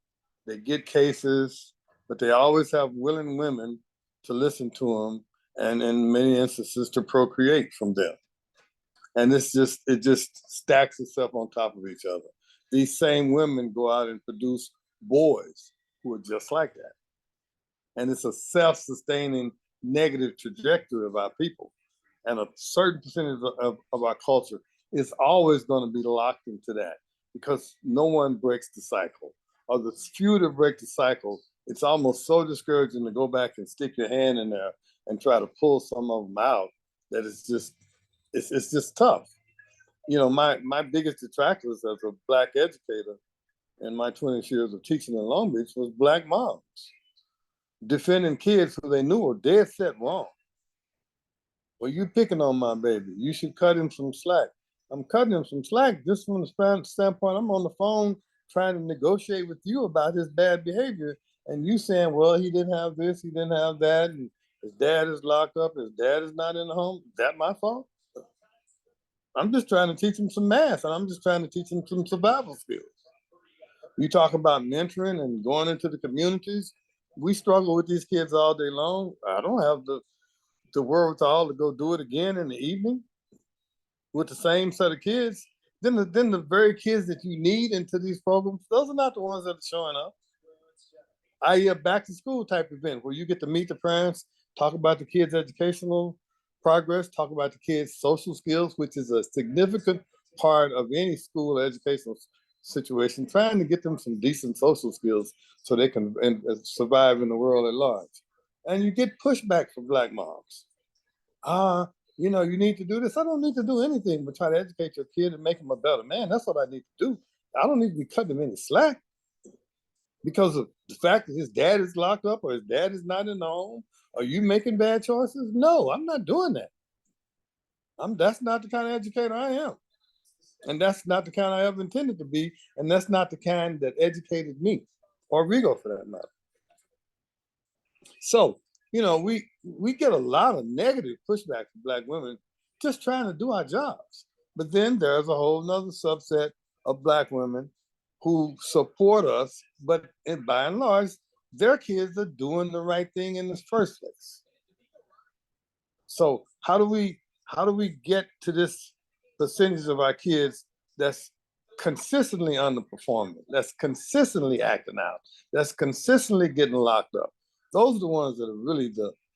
they get cases, but they always have willing women to listen to them, and in many instances to procreate from them. And it just stacks itself on top of each other. These same women go out and produce boys who are just like that. And it's a self-sustaining negative trajectory of our people. And a certain percentage of our culture is always going to be locked into that because no one breaks the cycle. Or the few that break the cycle, it's almost so discouraging to go back and stick your hand in there and try to pull some of them out that it's just tough. My biggest detractors as a Black educator in my 20 years of teaching in Long Beach was Black moms defending kids who they knew were dead set wrong. Well, you picking on my baby. You should cut him some slack. I'm cutting him some slack just from the standpoint I'm on the phone trying to negotiate with you about his bad behavior. And you saying, well, he didn't have this, he didn't have that. And His dad is locked up. His dad is not in the home. Is that my fault? I'm just trying to teach him some math, and I'm just trying to teach him some survival skills. You talk about mentoring and going into the communities. We struggle with these kids all day long. I don't have the wherewithal to go do it again in the evening with the same set of kids. Then the very kids that you need into these programs, those are not the ones that are showing up. I.e. a back to school type event where you get to meet the parents, talk about the kids' educational progress, talk about the kids' social skills, which is a significant part of any school educational situation, trying to get them some decent social skills so they can survive in the world at large. And you get pushback from Black moms. You know, you need to do this. I don't need to do anything but try to educate your kid and make him a better man. That's what I need to do. I don't need to be cutting him any slack because of the fact that his dad is locked up or his dad is not in the home. Are you making bad choices? No, I'm not doing that. That's not the kind of educator I am. And that's not the kind I ever intended to be. And that's not the kind that educated me or Rigo for that matter. So, you know, we get a lot of negative pushback from Black women just trying to do our jobs. But then there's a whole nother subset of Black women who support us, but by and large, their kids are doing the right thing in the first place. So how do we get to this percentage of our kids that's consistently underperforming, that's consistently acting out, that's consistently getting locked up? Those are the ones that are really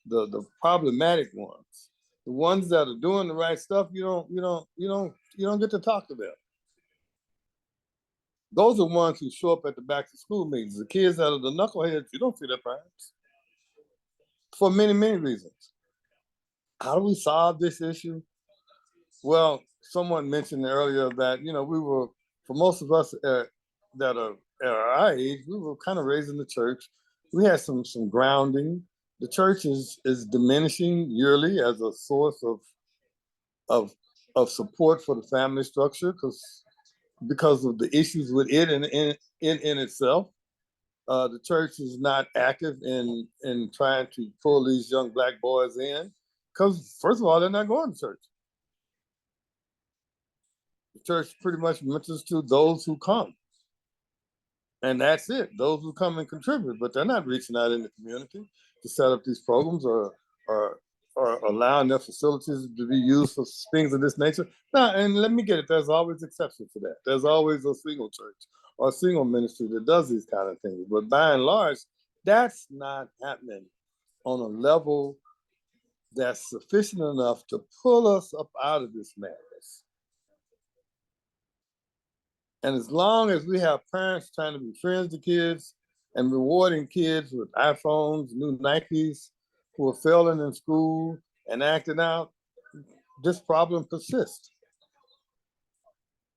the problematic ones. The ones that are doing the right stuff, you don't get to talk to them. Those are ones who show up at the back to school meetings. The kids that are the knuckleheads, you don't see their parents for many, many reasons. How do we solve this issue? Well, someone mentioned earlier that, you know, we were, for most of us that are at our age, we were kind of raised in the church. We had some grounding. The church is diminishing yearly as a source of support for the family structure because of the issues with it in itself. The church is not active in trying to pull these young Black boys in because, first of all, they're not going to church. The church pretty much mentors to those who come. And that's it, those who come and contribute, but they're not reaching out in the community to set up these programs or allowing their facilities to be used for things of this nature. Now, and let me get it, there's always exceptions to that. There's always a single church or a single ministry that does these kind of things. But by and large, that's not happening on a level that's sufficient enough to pull us up out of this madness. And as long as we have parents trying to be friends to kids and rewarding kids with iPhones, new Nikes, who are failing in school and acting out, this problem persists.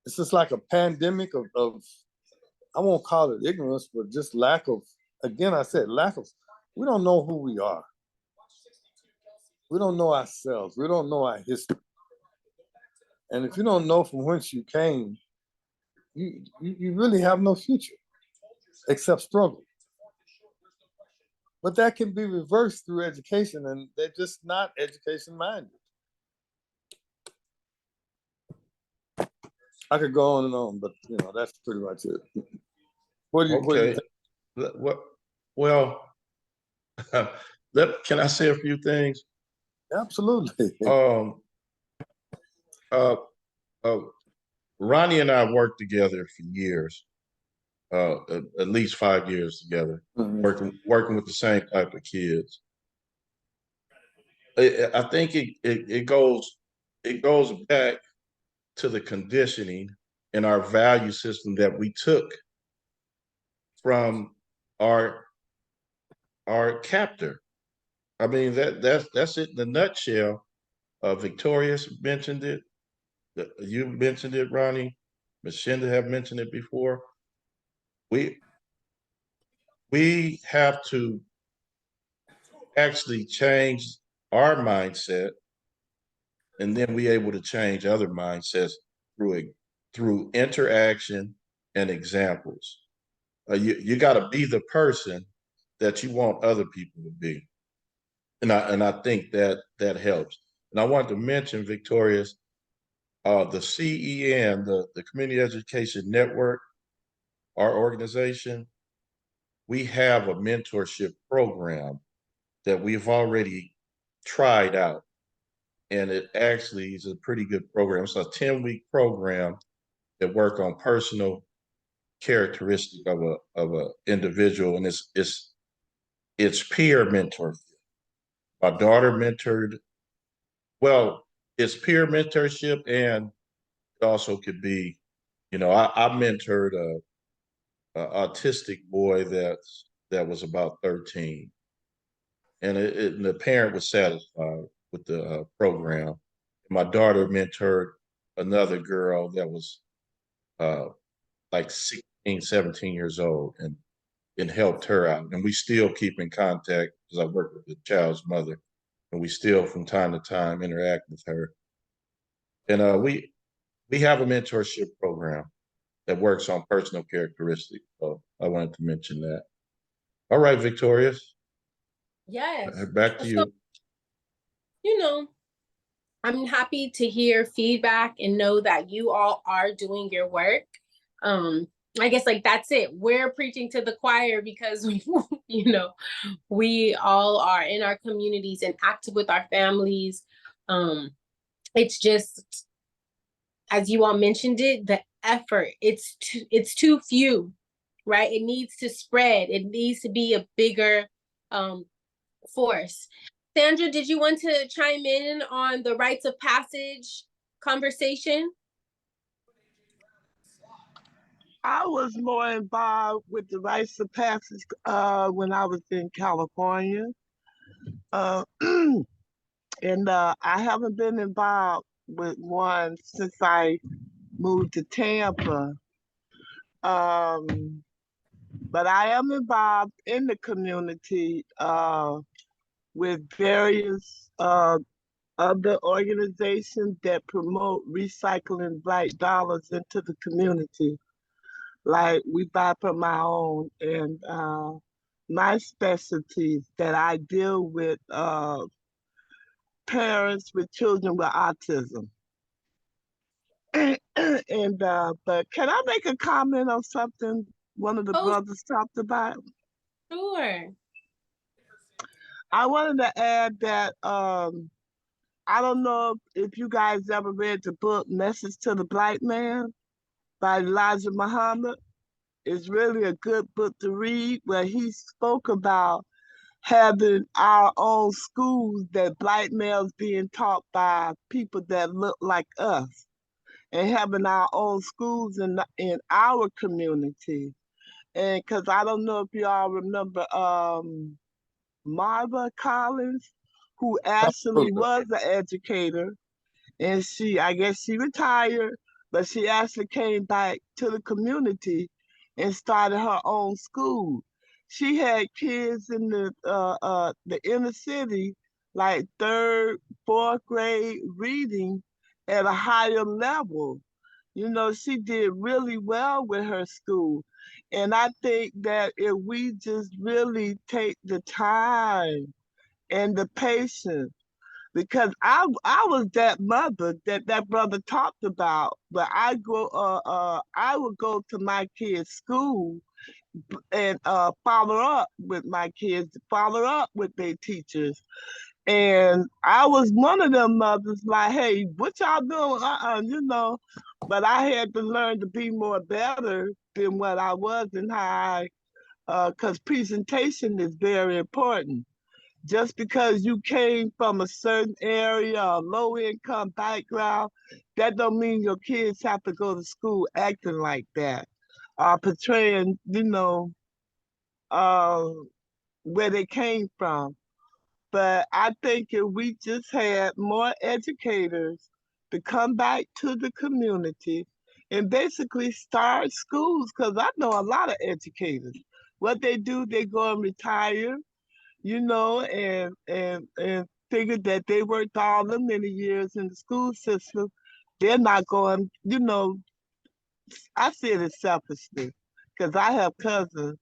It's just like a pandemic of I won't call it ignorance, but just lack of, again, I said lack of, we don't know who we are. We don't know ourselves. We don't know our history. And if you don't know from whence you came, you really have no future except struggle. But that can be reversed through education, and they're just not education minded. I could go on, but you know, that's pretty much it. What do you think? Well, can I say a few things? Absolutely. Uh, Ronnie and I worked together for years, at least 5 years together, working with the same type of kids. I think it goes back to the conditioning and our value system that we took from our captor. I mean, that's it in a nutshell. Victorious mentioned it. You mentioned it, Ronnie. Ms. Shinda have mentioned it before. We have to actually change our mindset, and then we able to change other mindsets through interaction and examples. You got to be the person that you want other people to be. And I think that that helps. And I want to mention, Victorious, the CEN, the Community Education Network, our organization, we have a mentorship program that we've already tried out. And it actually is a pretty good program. It's a 10-week program that work on personal characteristic of a individual, and it's peer mentorship. My daughter mentored. Well, it's peer mentorship, and it also could be, I mentored a autistic boy that was about 13, and and the parent was satisfied with the program. My daughter mentored another girl that was uh, like 16, 17 years old, and helped her out. And we still keep in contact because I work with the child's mother, and we still from time to time interact with her. And we have a mentorship program that works on personal characteristics. So I wanted to mention that. All right, Victorious, Yes. back to So, you. you know, I'm happy to hear feedback and know that you all are doing your work. I guess like that's it. We're preaching to the choir because we all are in our communities and active with our families. It's just as you all mentioned it, the effort, it's too few, right? It needs to spread. It needs to be a bigger um force. Sandra, did you want to chime in on the rites of passage conversation? I was more involved with the rites of passage when I was in California. Uh, and I haven't been involved with one since I moved to Tampa. Um, but I am involved in the community with various other organizations that promote recycling Black dollars into the community. Like we buy from our own, and my specialties that I deal with parents with children with autism. And but can I make a comment on something one of the Oh, brothers talked about? sure. I wanted to add that I don't know if you guys ever read the book Message to the Black Man by Elijah Muhammad. It's really a good book to read where he spoke about having our own schools that Black males being taught by people that look like us, and having our own schools in our community. And because I don't know if y'all remember Marva Collins, who actually Absolutely. was an educator, and I guess she retired, but she actually came back to the community and started her own school. She had kids in the inner city, like third, fourth grade, reading at a higher level. She did really well with her school. And I think that if we just really take the time and the patience, because I was that mother that brother talked about, but I would go to my kids' school and follow up with my kids, follow up with their teachers. And I was one of them mothers like, hey, what y'all doing? But I had to learn to be more better than what I was, and because presentation is very important. Just because you came from a certain area or low income background, that don't mean your kids have to go to school acting like that, portraying, uh, where they came from. But I think if we just had more educators to come back to the community and basically start schools, because I know a lot of educators. What they do, they go and retire, and figured that they worked all the many years in the school system. They're not going, I see it as selfishly because I have cousins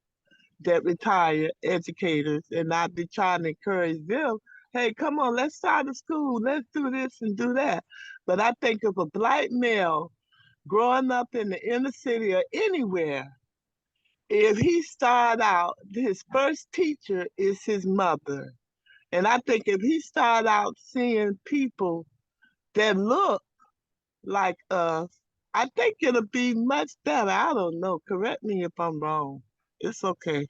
that retire educators, and I be trying to encourage them. hey, come on, let's start a school, let's do this and do that. But I think if a black male growing up in the inner city or anywhere, if he start out, his first teacher is his mother. And I think if he start out seeing people that look like us, I think it'll be much better. I don't know. Correct me if I'm wrong. It's okay.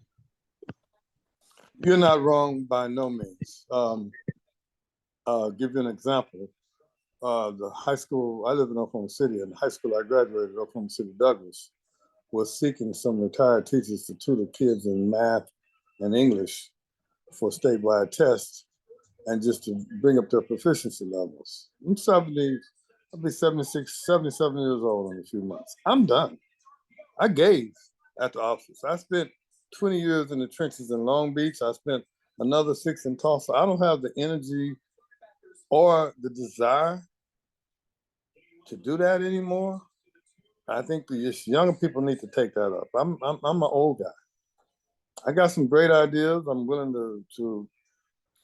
You're not wrong by no means. Give you an example. The high school, I live in Oklahoma City, and the high school I graduated, Oklahoma City Douglas, was seeking some retired teachers to tutor kids in math and English for statewide tests and just to bring up their proficiency levels. I'm 70, I'll be 76, 77 years old in a few months. I'm done. I gave at the office. I spent 20 years in the trenches in Long Beach. I spent another 6 in Tulsa. I don't have the energy or the desire to do that anymore. I think the younger people need to take that up. I'm an old guy. I got some great ideas. I'm willing to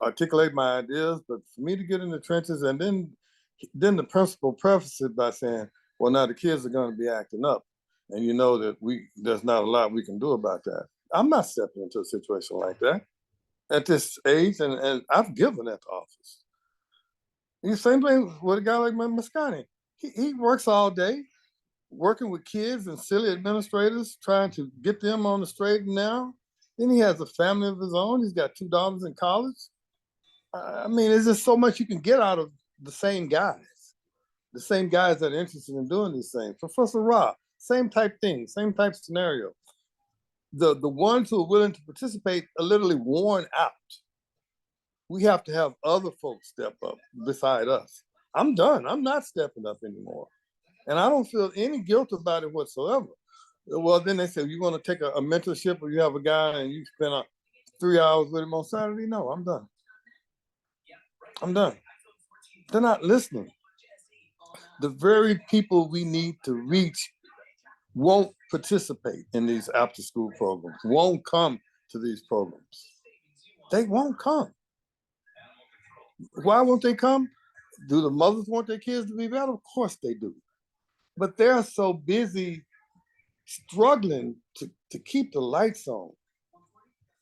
articulate my ideas, but for me to get in the trenches, and then the principal prefaces it by saying, well, now the kids are going to be acting up, and you know that there's not a lot we can do about that. I'm not stepping into a situation like that at this age, and I've given at the office. And the same thing with a guy like Mosconi. He works all day, working with kids and silly administrators, trying to get them on the straight and narrow. Then he has a family of his own. He's got 2 daughters in college. I mean, there's just so much you can get out of the same guys that are interested in doing these things. Professor Ra, same type thing, same type scenario. The ones who are willing to participate are literally worn out. We have to have other folks step up beside us. I'm done. I'm not stepping up anymore. And I don't feel any guilt about it whatsoever. Well, then they say, you want to take a mentorship or you have a guy and you spend 3 hours with him on Saturday? No, I'm done. I'm done. They're not listening. The very people we need to reach won't participate in these after school programs, won't come to these programs. They won't come. Why won't they come? Do the mothers want their kids to be better? Of course they do. But they're so busy struggling to keep the lights on,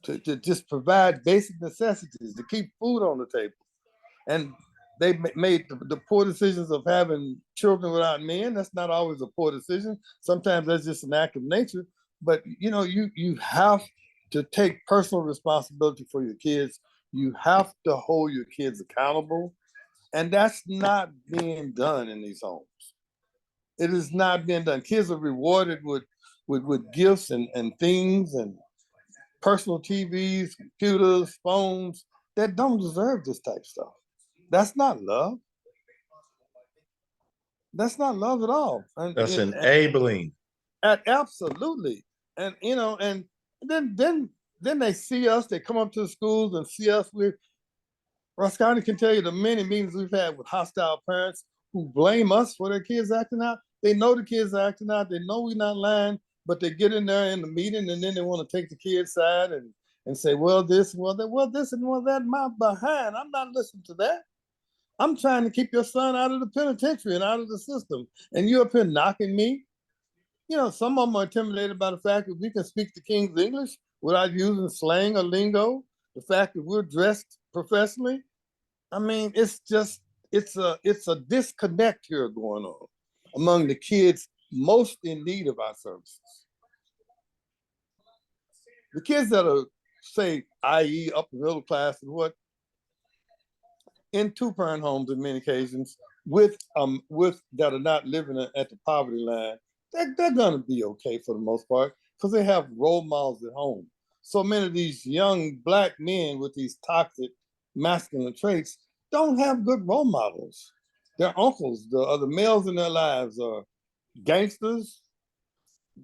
to just provide basic necessities, to keep food on the table. And they made the poor decisions of having children without men. That's not always a poor decision. Sometimes that's just an act of nature. But you know, you have to take personal responsibility for your kids. You have to hold your kids accountable. And that's not being done in these homes. It is not being done. Kids are rewarded with gifts and things and personal TVs, computers, phones that don't deserve this type of stuff. That's not love. That's not love at all. That's enabling. Absolutely. And you know, and then they see us. They come up to the schools and see us. Roscoe can tell you the many meetings we've had with hostile parents who blame us for their kids acting out. They know the kids are acting out. They know we're not lying, but they get in there in the meeting and then they want to take the kid's side and say, well, this, well, that, well, this, and well, that, my behind. I'm not listening to that. I'm trying to keep your son out of the penitentiary and out of the system. And you're up here knocking me. You know, some of them are intimidated by the fact that we can speak the King's English without using slang or lingo. The fact that we're dressed professionally. I mean, it's a disconnect here going on among the kids most in need of our services. The kids that are, say, i.e., upper middle class and what, in 2-parent homes in many occasions, with that are not living at the poverty line, they're gonna be okay for the most part because they have role models at home. So many of these young Black men with these toxic masculine traits don't have good role models. Their uncles, the other males in their lives are gangsters,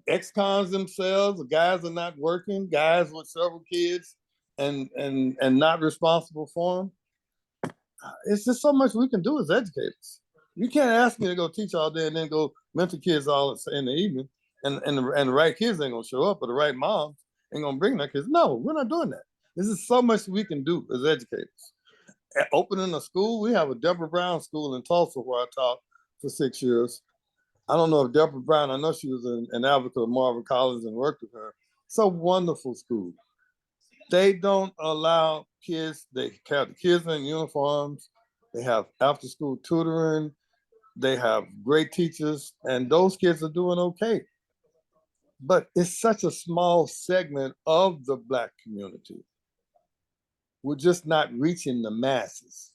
ex-cons themselves, the guys are not working, guys with several kids and not responsible for them. It's just so much we can do as educators. You can't ask me to go teach all day and then go mentor kids all in the evening and the right kids ain't gonna show up or the right moms ain't gonna bring their kids. No, we're not doing that. This is so much we can do as educators. opening a school. We have a Deborah Brown school in Tulsa where I taught for 6 years. I don't know if Deborah Brown, I know she was an advocate of Marvin Collins and worked with her. It's a wonderful school. They don't allow kids, they have the kids in uniforms, they have after school tutoring, they have great teachers, and those kids are doing okay. But it's such a small segment of the Black community. We're just not reaching the masses.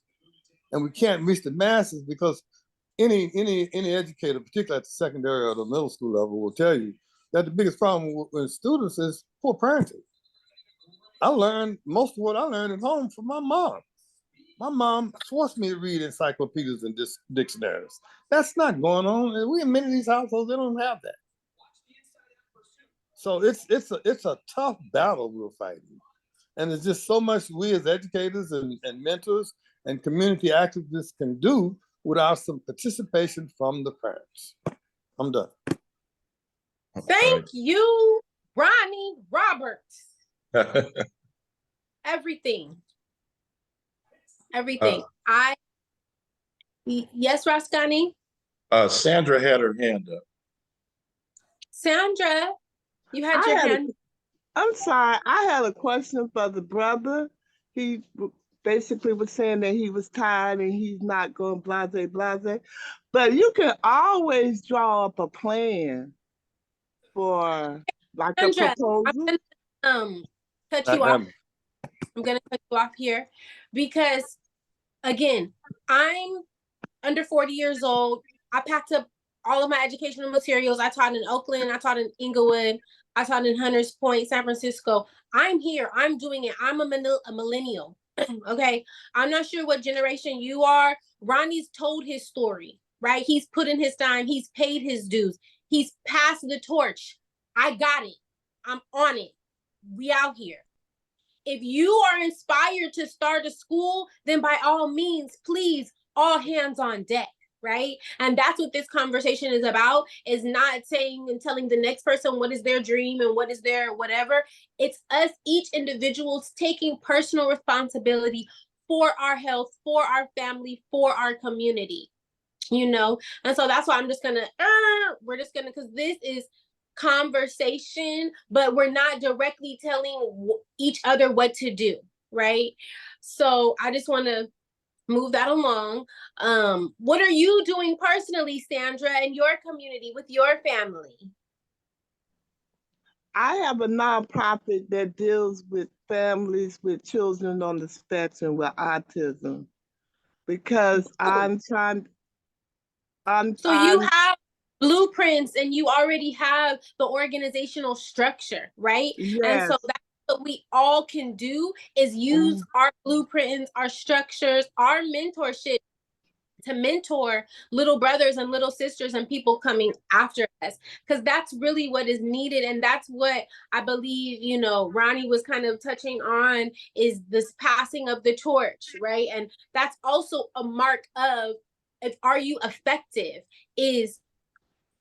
And we can't reach the masses because any educator, particularly at the secondary or the middle school level, will tell you that the biggest problem with students is poor parenting. I learned most of what I learned at home from my mom. My mom forced me to read encyclopedias and dictionaries. That's not going on. And we in many of these households, they don't have that. So it's a tough battle we're fighting. And there's just so much we as educators and mentors and community activists can do without some participation from the parents. I'm done. Thank you, Ronnie Roberts. Everything. Yes, Rascani? Sandra had her hand up. Sandra, you had your hand. I'm sorry, I had a question for the brother. He basically was saying that he was tired and he's not going blase, blase. But you can always draw up a plan for like Sandra, a proposal. I'm gonna cut you off. I'm gonna cut you off here because again, I'm under 40 years old. I packed up all of my educational materials. I taught in Oakland, I taught in Inglewood, I taught in Hunters Point, San Francisco. I'm here, I'm doing it. I'm a millennial. Okay. I'm not sure what generation you are. Ronnie's told his story, right? He's put in his time, he's paid his dues, he's passed the torch. I got it. I'm on it. We out here. If you are inspired to start a school, then by all means, please, all hands on deck, right? And that's what this conversation is about, is not saying and telling the next person what is their dream and what is their whatever. It's us, each individuals, taking personal responsibility for our health, for our family, for our community, you know? And so that's why I'm just gonna, because this is conversation, but we're not directly telling each other what to do, right? So I just want to move that along. What are you doing personally, Sandra, in your community with your family? I have a nonprofit that deals with families with children on the spectrum with autism because So you have blueprints and you already have the organizational structure, right? Yes. And so that's what we all can do is use our blueprints, our structures, our mentorship to mentor little brothers and little sisters and people coming after us, because that's really what is needed. And that's what I believe, you know, Ronnie was kind of touching on, is this passing of the torch, right? And that's also a mark of, if are you effective, is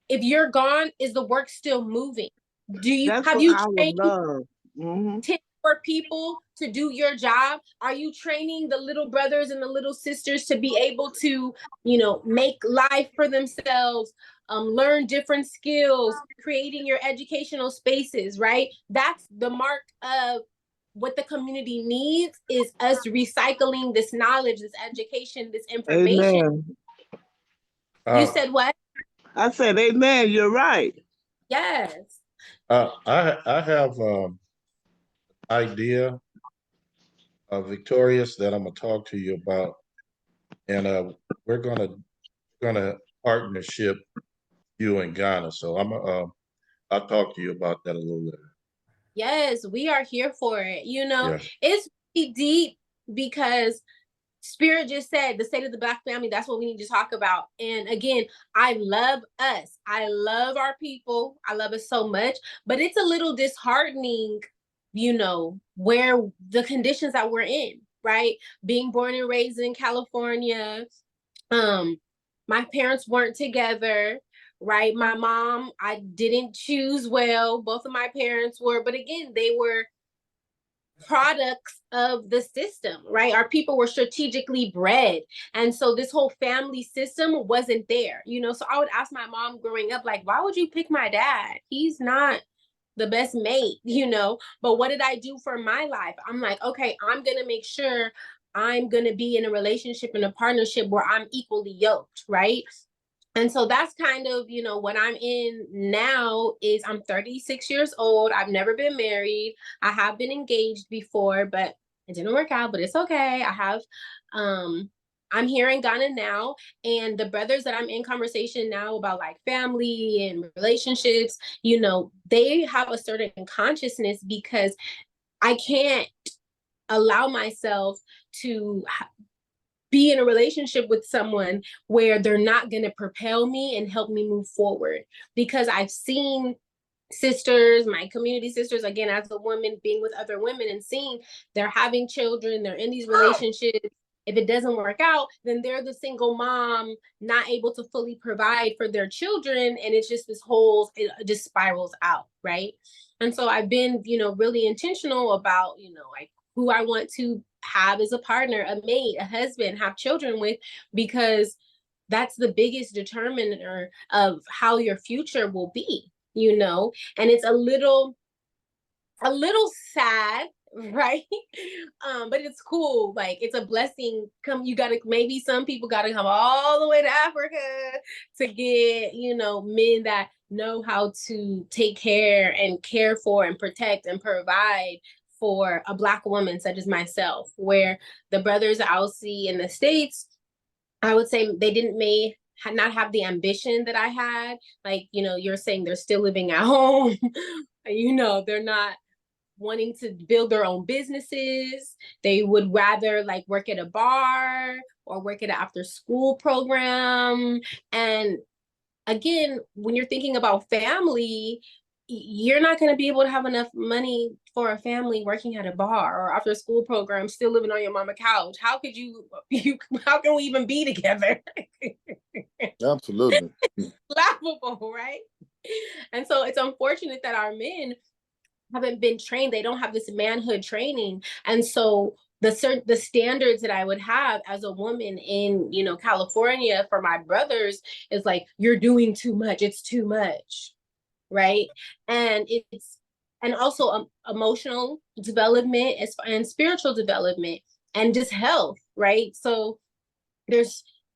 if you're gone, is the work still moving? Do you have you trained 10 more people to do your job? Are you training the little brothers and the little sisters to be able to, you know, make life for themselves, learn different skills, creating your educational spaces, right? That's the mark of what the community needs, is us recycling this knowledge, this education, this information. Amen. You said what? I said, amen, you're right. Yes. I have idea of Victorious that I'm gonna talk to you about, and we're gonna partnership you in Ghana. So I'll talk to you about that a little later. Yes, we are here for it. You know, Yes. it's really deep because Spirit just said the state of the Black family, that's what we need to talk about. And again, I love us. I love our people. I love us so much, but it's a little disheartening, you know, where the conditions that we're in, right? Being born and raised in California, my parents weren't together, right? My mom, I didn't choose well. Both of my parents were, but again, they were products of the system, right? Our people were strategically bred. And so this whole family system wasn't there, you know? So I would ask my mom growing up, like, why would you pick my dad? He's not the best mate, you know? But what did I do for my life? I'm like, okay, I'm going to make sure I'm going to be in a relationship and a partnership where I'm equally yoked, right? And so that's kind of, you know, what I'm in now is I'm 36 years old. I've never been married. I have been engaged before, but it didn't work out, but it's okay. I'm here in Ghana now, and the brothers that I'm in conversation now about like family and relationships, you know, they have a certain consciousness because I can't allow myself to be in a relationship with someone where they're not going to propel me and help me move forward, because I've seen sisters, my community sisters, again, as a woman being with other women and seeing they're having children, they're in these relationships. If it doesn't work out, then they're the single mom, not able to fully provide for their children. And it's just this whole, it just spirals out, right? And so I've been, you know, really intentional about, you know, like who I want to have as a partner, a mate, a husband, have children with, because that's the biggest determiner of how your future will be, you know? And it's a little sad, right? But it's cool. Like, it's a blessing. You gotta, maybe some people gotta come all the way to Africa to get, you know, men that know how to take care and care for and protect and provide for a Black woman such as myself, where the brothers I'll see in the States, I would say they may not have the ambition that I had. Like, you know, you're saying they're still living at home. You know, they're not wanting to build their own businesses. They would rather like work at a bar or work at an after school program. And again, when you're thinking about family, you're not going to be able to have enough money for a family working at a bar or after school program, still living on your mama couch. How could how can we even be together? Absolutely. Laughable, right? And so it's unfortunate that our men haven't been trained. They don't have this manhood training. And so the standards that I would have as a woman in, you know, California for my brothers is like, you're doing too much. It's too much, right? And and also emotional development and spiritual development and just health, right? So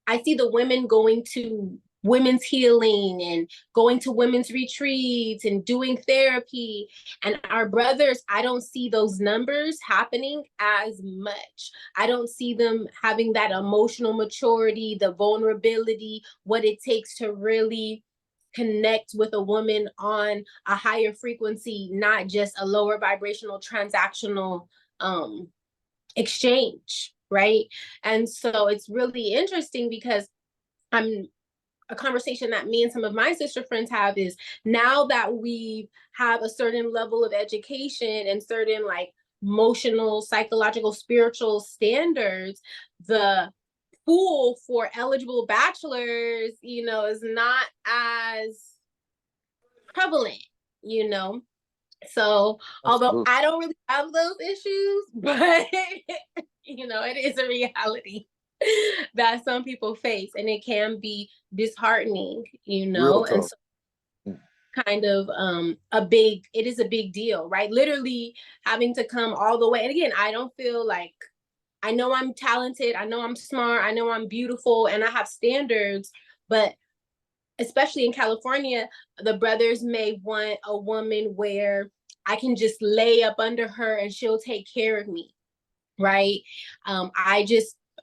I see the women going to women's healing and going to women's retreats and doing therapy. And our brothers, I don't see those numbers happening as much. I don't see them having that emotional maturity, the vulnerability, what it takes to really connect with a woman on a higher frequency, not just a lower vibrational transactional exchange, right? And so it's really interesting because a conversation that me and some of my sister friends have is, now that we have a certain level of education and certain like emotional, psychological, spiritual standards, the pool for eligible bachelors, you know, is not as prevalent, you know? So although I don't really have those issues, but you know, it is a reality that some people face, and it can be disheartening, you know. And so kind of it is a big deal, right? Literally having to come all the way. And again, I don't feel like, I know I'm talented, I know I'm smart, I know I'm beautiful, and I have standards, but especially in California, the brothers may want a woman where I can just lay up under her and she'll take care of me, right?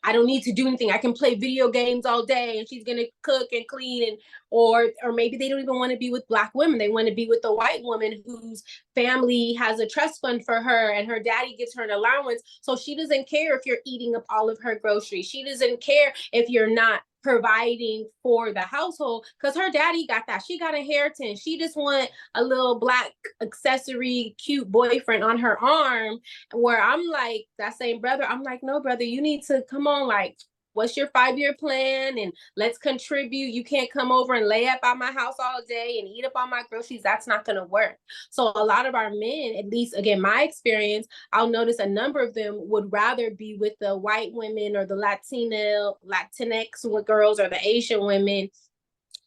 I don't need to do anything. I can play video games all day and she's gonna cook and clean, and or maybe they don't even want to be with Black women. They want to be with a white woman whose family has a trust fund for her and her daddy gives her an allowance. So she doesn't care if you're eating up all of her groceries. She doesn't care if you're not providing for the household because her daddy got that. She got inheritance. She just want a little Black accessory cute boyfriend on her arm, where I'm like, that same brother, I'm like, no, brother, you need to come on, like, what's your 5-year plan? And let's contribute. You can't come over and lay up at my house all day and eat up all my groceries. That's not going to work. So a lot of our men, at least again, my experience, I'll notice a number of them would rather be with the white women or the Latinx girls or the Asian women,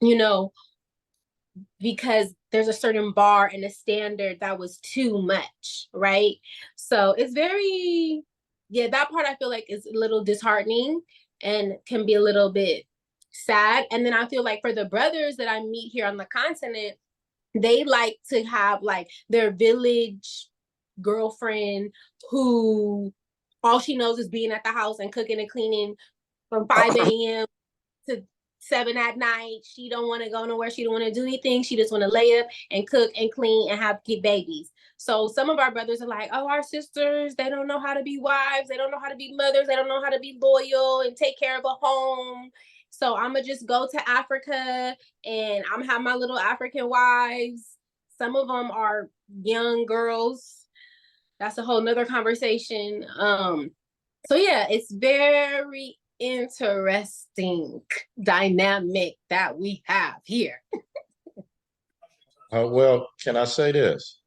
you know, because there's a certain bar and a standard that was too much, right? So it's very, yeah, that part I feel like is a little disheartening and can be a little bit sad. And then I feel like for the brothers that I meet here on the continent, they like to have like their village girlfriend who all she knows is being at the house and cooking and cleaning from 5 a.m. to 7 at night. She don't want to go nowhere. She don't want to do anything. She just want to lay up and cook and clean and get babies. So some of our brothers are like, oh, our sisters, they don't know how to be wives. They don't know how to be mothers. They don't know how to be loyal and take care of a home. So I'm going to just go to Africa and I'm have my little African wives. Some of them are young girls. That's a whole nother conversation. So yeah, it's very interesting dynamic that we have here. Well, can I say this?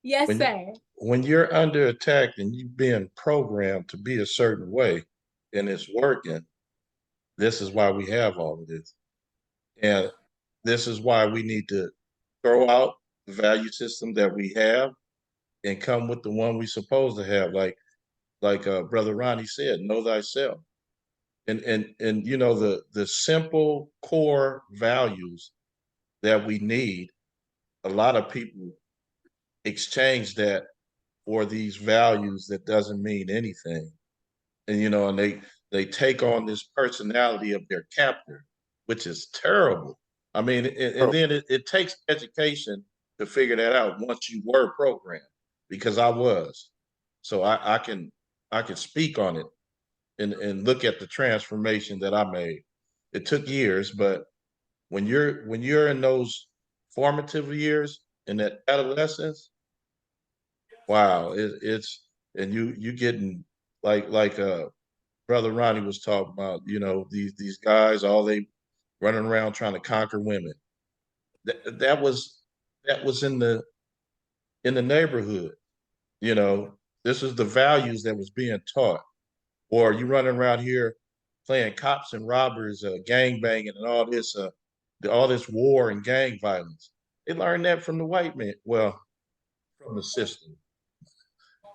Yes, sir. When you're under attack and you've been programmed to be a certain way and it's working, this is why we have all of this. And this is why we need to throw out the value system that we have and come with the one we're supposed to have. Like Brother Ronnie said, know thyself. And you know, the simple core values that we need, a lot of people exchange that for these values that doesn't mean anything. And you know, and they take on this personality of their captor, which is terrible. I mean, and then it takes education to figure that out once you were programmed, because I was. So I can speak on it and look at the transformation that I made. It took years, but when you're in those formative years in that adolescence, wow, it's and you getting like Brother Ronnie was talking about, you know, these guys, all they running around trying to conquer women. That was in the neighborhood. You know, this is the values that was being taught. Or you running around here playing cops and robbers, gang banging, and all this war and gang violence. They learned that from the white man. Well, from the system.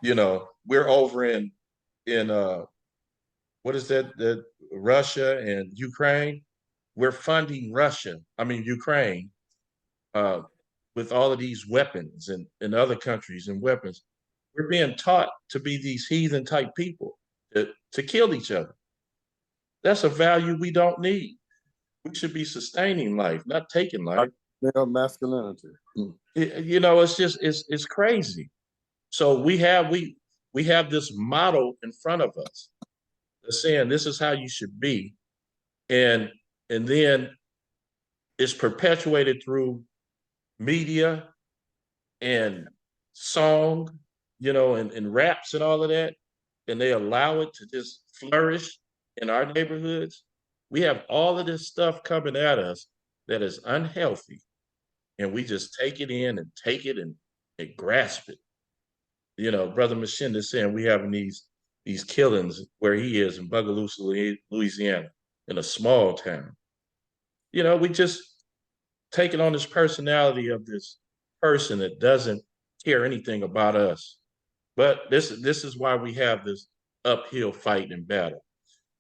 You know, we're over in what is that Russia and Ukraine. We're funding Ukraine, uh, with all of these weapons and other countries and weapons. We're being taught to be these heathen type people to kill each other. That's a value we don't need. We should be sustaining life, not taking life. Male masculinity. You know, it's just it's crazy. So we have this model in front of us that's saying this is how you should be, and then it's perpetuated through media and song, you know, and raps and all of that, and they allow it to just flourish in our neighborhoods. We have all of this stuff coming at us that is unhealthy, and we just take it in and take it and grasp it. You know, Brother Machinda is saying we having these killings where he is in Bogalusa, Louisiana, in a small town. You know, we just taking on this personality of this person that doesn't care anything about us. But this is why we have this uphill fight and battle.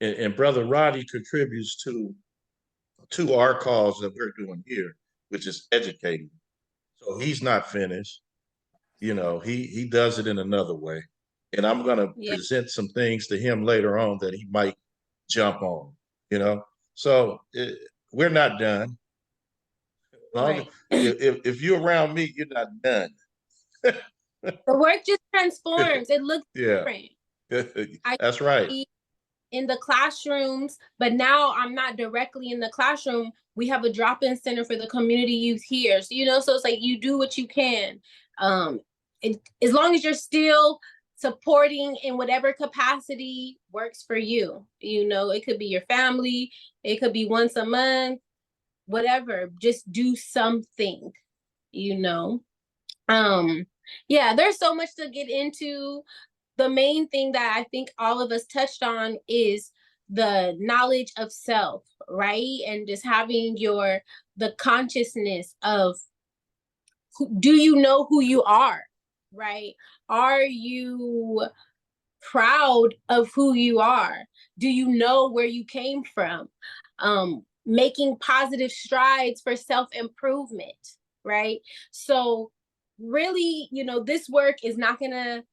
And Brother Roddy contributes to our cause that we're doing here, which is educating. So he's not finished. You know, he does it in another way. And I'm gonna present some things to him later on that he might jump on, you know. So we're not done. Right. If you're around me, you're not done. The work just transforms. It looks different. That's right. In the classrooms, but now I'm not directly in the classroom. We have a drop-in center for the community youth here. So, you know, so it's like you do what you can. As long as you're still supporting in whatever capacity works for you. You know, it could be your family, it could be once a month, whatever. Just do something, you know. Yeah, there's so much to get into. The main thing that I think all of us touched on is the knowledge of self, right? And just having the consciousness of do you know who you are, right? Are you proud of who you are? Do you know where you came from? Making positive strides for self-improvement, right? So really, you know, this work is not gonna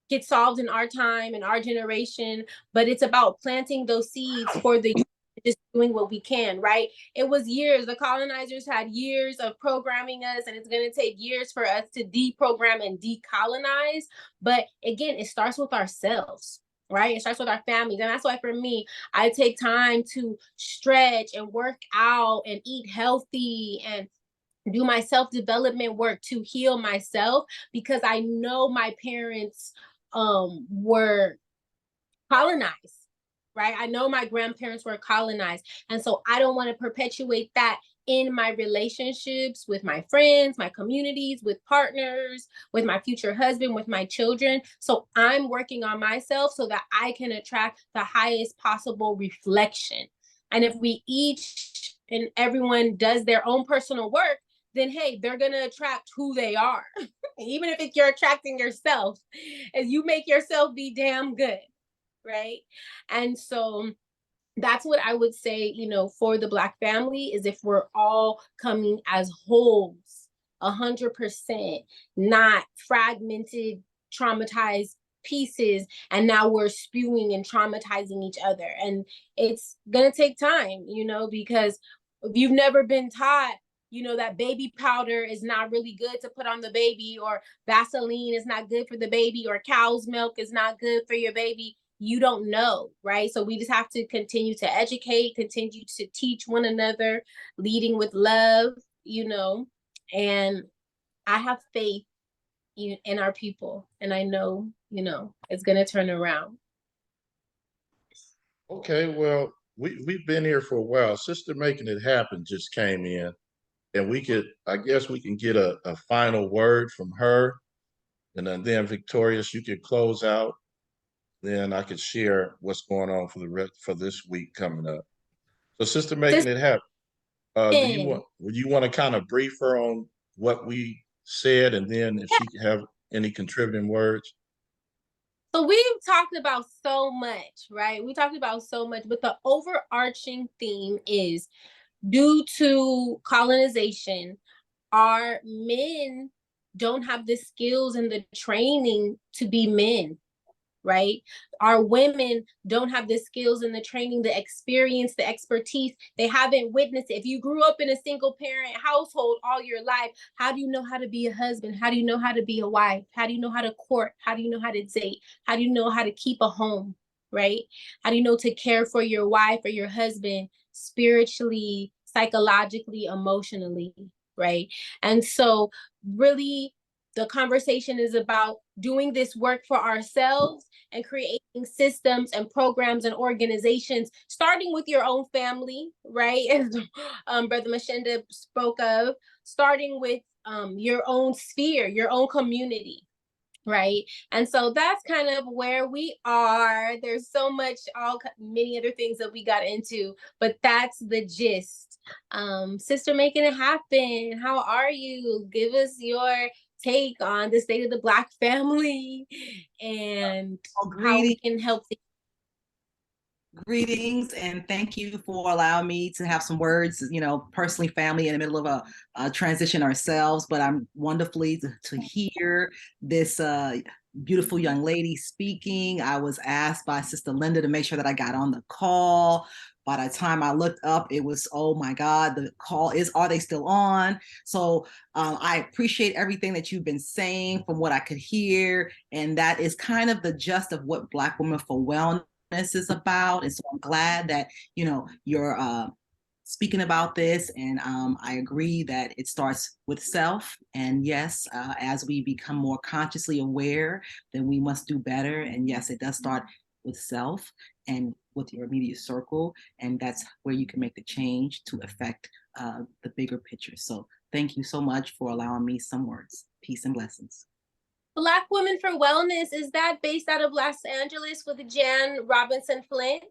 get solved in our time, in our generation, but it's about planting those seeds for the just doing what we can, right? It was years, the colonizers had years of programming us, and it's going to take years for us to deprogram and decolonize. But again, it starts with ourselves, right? It starts with our families. And that's why for me, I take time to stretch and work out and eat healthy and do my self-development work to heal myself, because I know my parents were colonized, right? I know my grandparents were colonized. And so I don't want to perpetuate that in my relationships with my friends, my communities, with partners, with my future husband, with my children. So I'm working on myself so that I can attract the highest possible reflection. And if we each and everyone does their own personal work, then hey, they're going to attract who they are. Even if you're attracting yourself, as you make yourself be damn good, right? And so that's what I would say, you know, for the Black family, is if we're all coming as wholes, 100%, not fragmented, traumatized pieces, and now we're spewing and traumatizing each other. And it's gonna take time, you know, because if you've never been taught, you know, that baby powder is not really good to put on the baby, or Vaseline is not good for the baby, or cow's milk is not good for your baby, you don't know, right? So we just have to continue to educate, continue to teach one another, leading with love, you know. And I have faith in our people, and I know, you know, it's going to turn around. Okay, well, we've been here for a while. Sister Making It Happen just came in, and I guess we can get a final word from her, and then Victorious, you could close out. Then I could share what's going on for this week coming up. So, Sister Making It Happen, would you want to kind of brief her on what we said, and then if she could have any contributing words? So we've talked about so much, right? We talked about so much, but the overarching theme is, due to colonization, our men don't have the skills and the training to be men, right? Our women don't have the skills and the training, the experience, the expertise. They haven't witnessed it. If you grew up in a single parent household all your life, how do you know how to be a husband? How do you know how to be a wife? How do you know how to court? How do you know how to date? How do you know how to keep a home, right? How do you know to care for your wife or your husband spiritually, psychologically, emotionally, right? And so really, the conversation is about doing this work for ourselves and creating systems and programs and organizations, starting with your own family, right? As Brother Mashenda spoke of, starting with your own sphere, your own community, right? And so that's kind of where we are. There's so much, many other things that we got into, but that's the gist. Sister Making It Happen, how are you? Give us your take on the state of the Black family and how we can help. Greetings, and thank you for allowing me to have some words, you know, personally, family, in the middle of a transition ourselves, but I'm wonderfully to hear this beautiful young lady speaking. I was asked by Sister Linda to make sure that I got on the call. By the time I looked up, it was, oh my God, the call are they still on? So I appreciate everything that you've been saying from what I could hear. And that is kind of the gist of what Black Women for Wellness is about. And so I'm glad that, you know, your speaking about this, and I agree that it starts with self. And yes, as we become more consciously aware, then we must do better. And yes, it does start with self and with your immediate circle, and that's where you can make the change to affect the bigger picture. So thank you so much for allowing me some words. Peace and blessings. Black Women for Wellness, is that based out of Los Angeles with Jan Robinson Flint?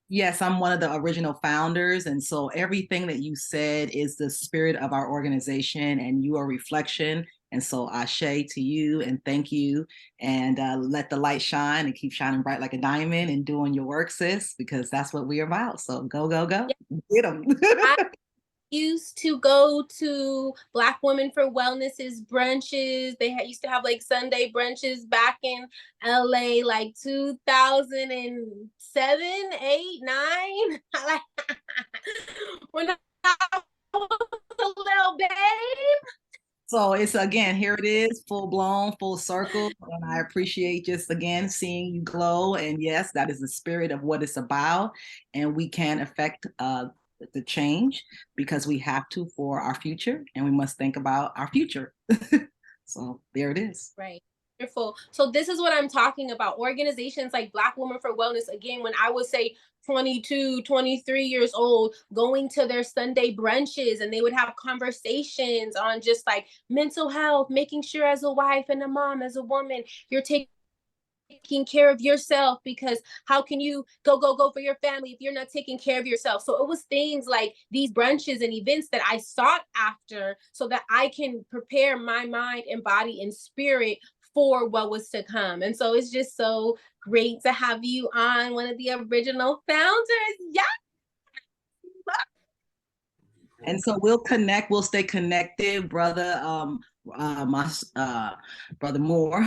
Yes, I'm one of the original founders. And so everything that you said is the spirit of our organization, and you are a reflection. And so ashe to you and thank you. And let the light shine and keep shining bright like a diamond and doing your work, sis, because that's what we're about. So go, go, go. Get them. I used to go to Black Women for Wellness's brunches. They used to have like Sunday brunches back in LA, like 2007, 8, 9. When I was a little babe. So it's, again, here it is, full blown, full circle. And I appreciate just, again, seeing you glow. And yes, that is the spirit of what it's about. And we can affect the change because we have to for our future, and we must think about our future. So there it is. Right. Wonderful. So this is what I'm talking about. Organizations like Black Women for Wellness, again, when I would say 22, 23 years old, going to their Sunday brunches, and they would have conversations on just like mental health, making sure as a wife and a mom, as a woman, you're taking care of yourself, because how can you go for your family if you're not taking care of yourself? So it was things like these brunches and events that I sought after so that I can prepare my mind and body and spirit for what was to come. And so it's just so great to have you on, one of the original founders. Yeah. And so we'll connect, we'll stay connected, brother. Brother Moore,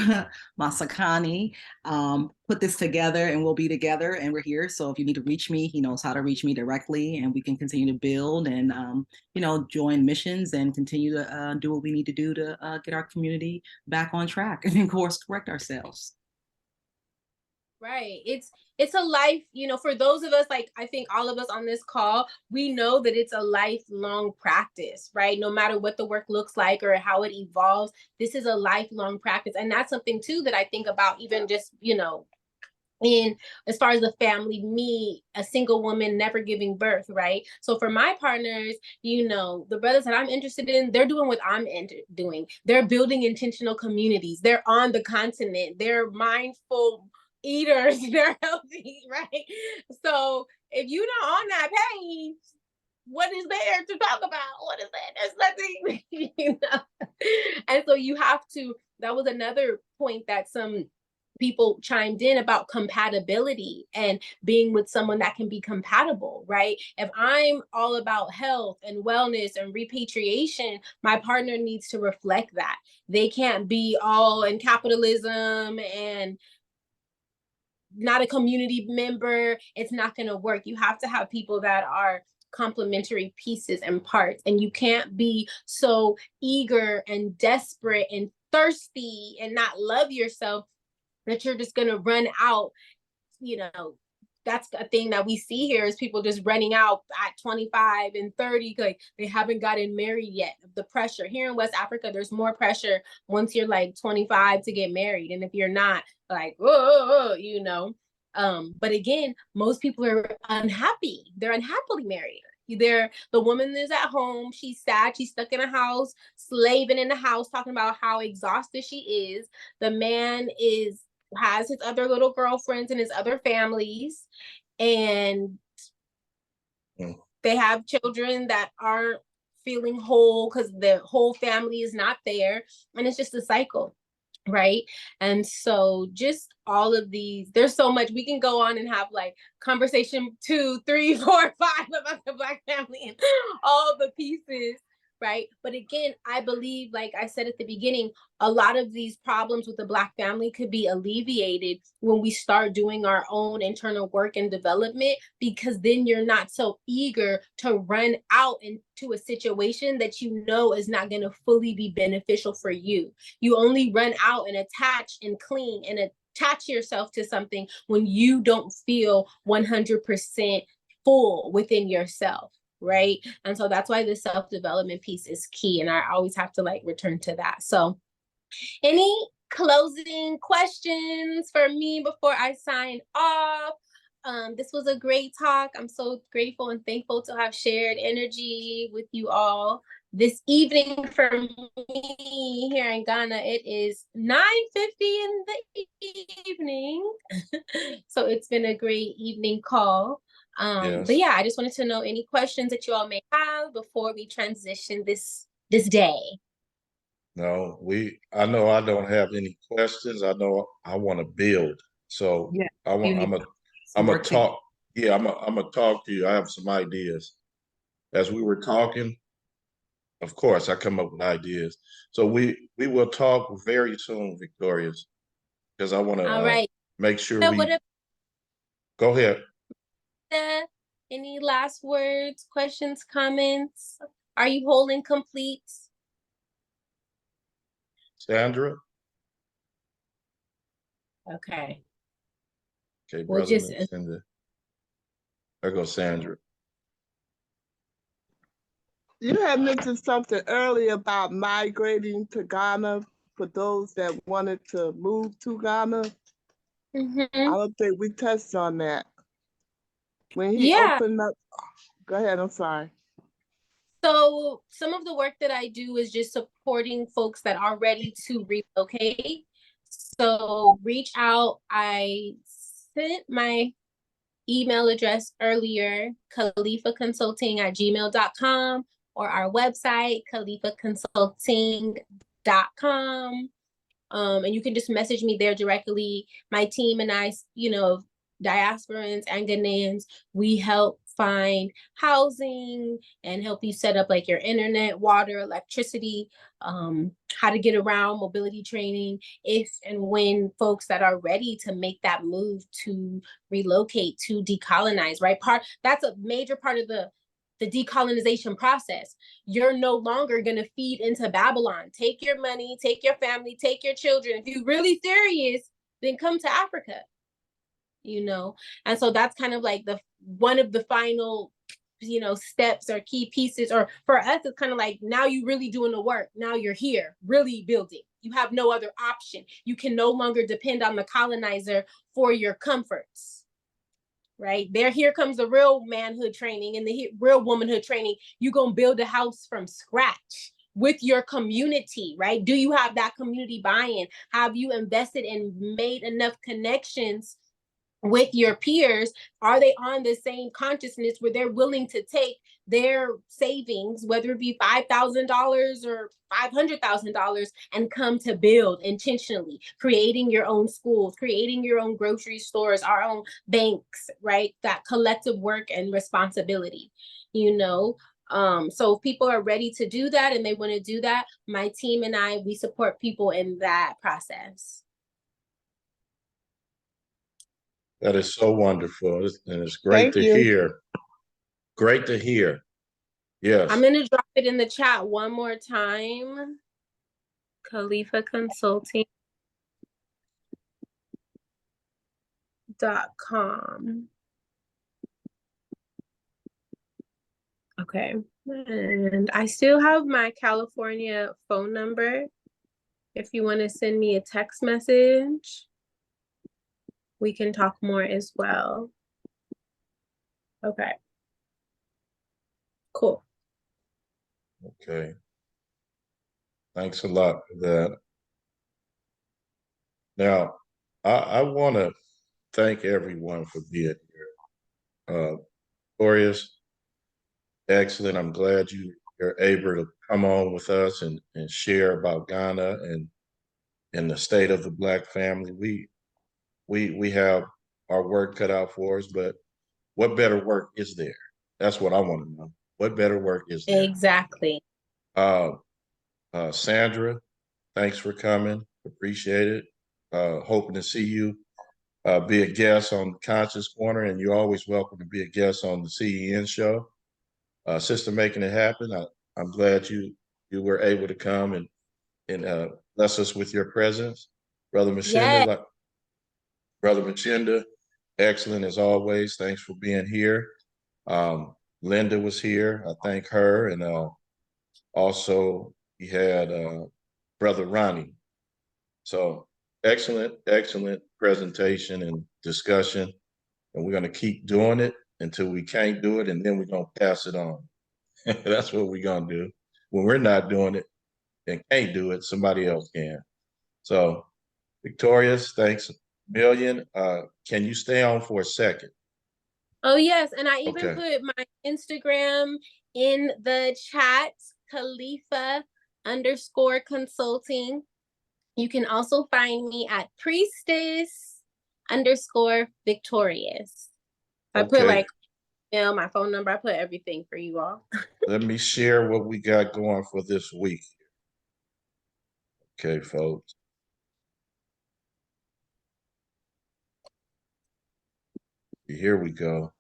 Masakani, put this together, and we'll be together, and we're here. So if you need to reach me, he knows how to reach me directly, and we can continue to build and join missions and continue to do what we need to do to get our community back on track and, of course, correct ourselves. Right. It's a life, for those of us, like I think all of us on this call, we know that it's a lifelong practice, right? No matter what the work looks like or how it evolves, this is a lifelong practice. And that's something too that I think about, even just, in as far as the family, me, a single woman, never giving birth, right? So for my partners, the brothers that I'm interested in, they're doing what I'm doing. They're building intentional communities. They're on the continent. They're mindful eaters. They're healthy, right? So if you're not on that page, what is there to talk about? What is that? There's nothing, And so you have to, that was another point that some people chimed in about compatibility and being with someone that can be compatible, right? If I'm all about health and wellness and repatriation, my partner needs to reflect that. They can't be all in capitalism and not a community member. It's not going to work. You have to have people that are complementary pieces and parts, and you can't be so eager and desperate and thirsty and not love yourself that you're just going to run out. That's a thing that we see here, is people just running out at 25 and 30, like they haven't gotten married yet. The pressure here in West Africa, there's more pressure once you're like 25 to get married. And if you're not, like, but again, most people are unhappy. They're unhappily married. The woman is at home. She's sad. She's stuck in a house, slaving in the house, talking about how exhausted she is. The man has his other little girlfriends and his other families, and they have children that aren't feeling whole because the whole family is not there, and it's just a cycle, right? And so just all of these, there's so much we can go on and have like conversation 2, 3, 4, 5 about the Black family and all the pieces, right? But again, I believe, like I said at the beginning, a lot of these problems with the Black family could be alleviated when we start doing our own internal work and development, because then you're not so eager to run out into a situation that is not going to fully be beneficial for you. You only run out and attach and cling and attach yourself to something when you don't feel 100% full within yourself. right? And so that's why the self-development piece is key. And I always have to like return to that. So any closing questions for me before I sign off? This was a great talk. I'm so grateful and thankful to have shared energy with you all this evening. For me here in Ghana, it is 9:50 in the evening. So it's been a great evening call. Yes. But yeah, I just wanted to know any questions that you all may have before we transition this day. No, I know I don't have any questions. I know I want to build. So Yeah, I'm some a work to talk. Yeah, I'm a talk to you. I have some ideas. As we were talking, of course, I come up with ideas. So we will talk very soon, Victorious, because I want All to right. make sure So we what go ahead. any last words, questions, comments? Are you whole and complete? Sandra. Okay. Okay, We'll brother. just There goes Sandra. You had mentioned something earlier about migrating to Ghana for those that wanted to move to Ghana. I don't think we touched on that. When he opened up, go ahead, I'm sorry. So some of the work that I do is just supporting folks that are ready to relocate. So reach out. I sent my email address earlier, khalifaconsulting@gmail.com, or our website, khalifaconsulting.com. And you can just message me there directly. My team and I, diasporans and Ghanaians, we help find housing and help you set up like your internet, water, electricity, how to get around, mobility training, if and when folks that are ready to make that move to relocate, to decolonize, right? That's a major part of the decolonization process. You're no longer going to feed into Babylon. Take your money, take your family, take your children. If you're really serious, then come to Africa, And so that's kind of like one of the final, steps or key pieces. Or for us, it's kind of like, now you really doing the work. Now you're here, really building. You have no other option. You can no longer depend on the colonizer for your comforts. Right there, here comes the real manhood training and the real womanhood training. You're gonna build a house from scratch with your community, right? Do you have that community buy-in? Have you invested and made enough connections with your peers? Are they on the same consciousness where they're willing to take their savings, whether it be $5,000 or $500,000, and come to build intentionally, creating your own schools, creating your own grocery stores, our own banks, right? That collective work and responsibility, so if people are ready to do that and they want to do that, my team and I, we support people in that process. That is so wonderful, and it's great to hear. Great to hear. Yes. I'm gonna drop it in the chat one more time. khalifaconsulting.com. Okay. And I still have my California phone number. If you want to send me a text message, we can talk more as well. Okay. Cool. Okay. Thanks a lot for that. Now, I want to thank everyone for being here. Glorious, excellent. I'm glad you're able to come on with us and share about Ghana and the state of the Black family. We have our work cut out for us, but what better work is there? That's what I want to know. What better work is there? Exactly. Sandra, thanks for coming. Appreciate it. Hoping to see you be a guest on Conscious Corner, and you're always welcome to be a guest on the CEN show. Sister, making it happen. I'm glad you were able to come and bless us with your presence. Brother Machinda, Brother Machinda, excellent as always. Thanks for being here. Linda was here. I thank her. And also we had Brother Ronnie. So excellent presentation and discussion. And we're going to keep doing it until we can't do it. And then we're going to pass it on. That's what we're going to do. When we're not doing it and can't do it, somebody else can. So, Victorious, thanks a million. Can you stay on for a second? Oh, yes. And I even Okay. put my Instagram in the chat, Khalifa_consulting. You can also find me at Priestess_Victorious. I put Okay. like email, my phone number, I put everything for you all. Let me share what we got going for this week. Okay, folks. Here we go.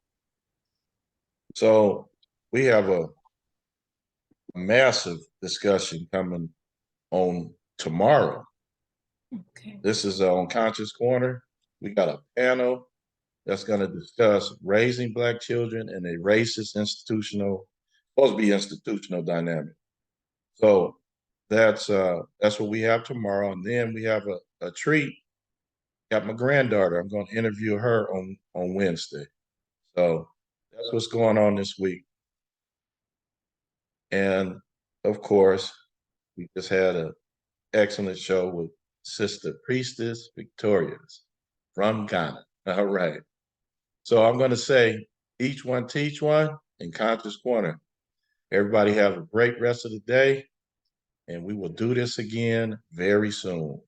So we have a massive discussion coming on tomorrow. Okay. This is on Conscious Corner. We got a panel that's going to discuss raising Black children in a racist supposed to be institutional dynamic. So that's what we have tomorrow. And then we have a treat. Got my granddaughter. I'm going to interview her on Wednesday. So that's what's going on this week. And of course, we just had an excellent show with Sister Priestess Victorious from Ghana. All right. So I'm going to say each one teach one in Conscious Corner. Everybody have a great rest of the day, and we will do this again very soon.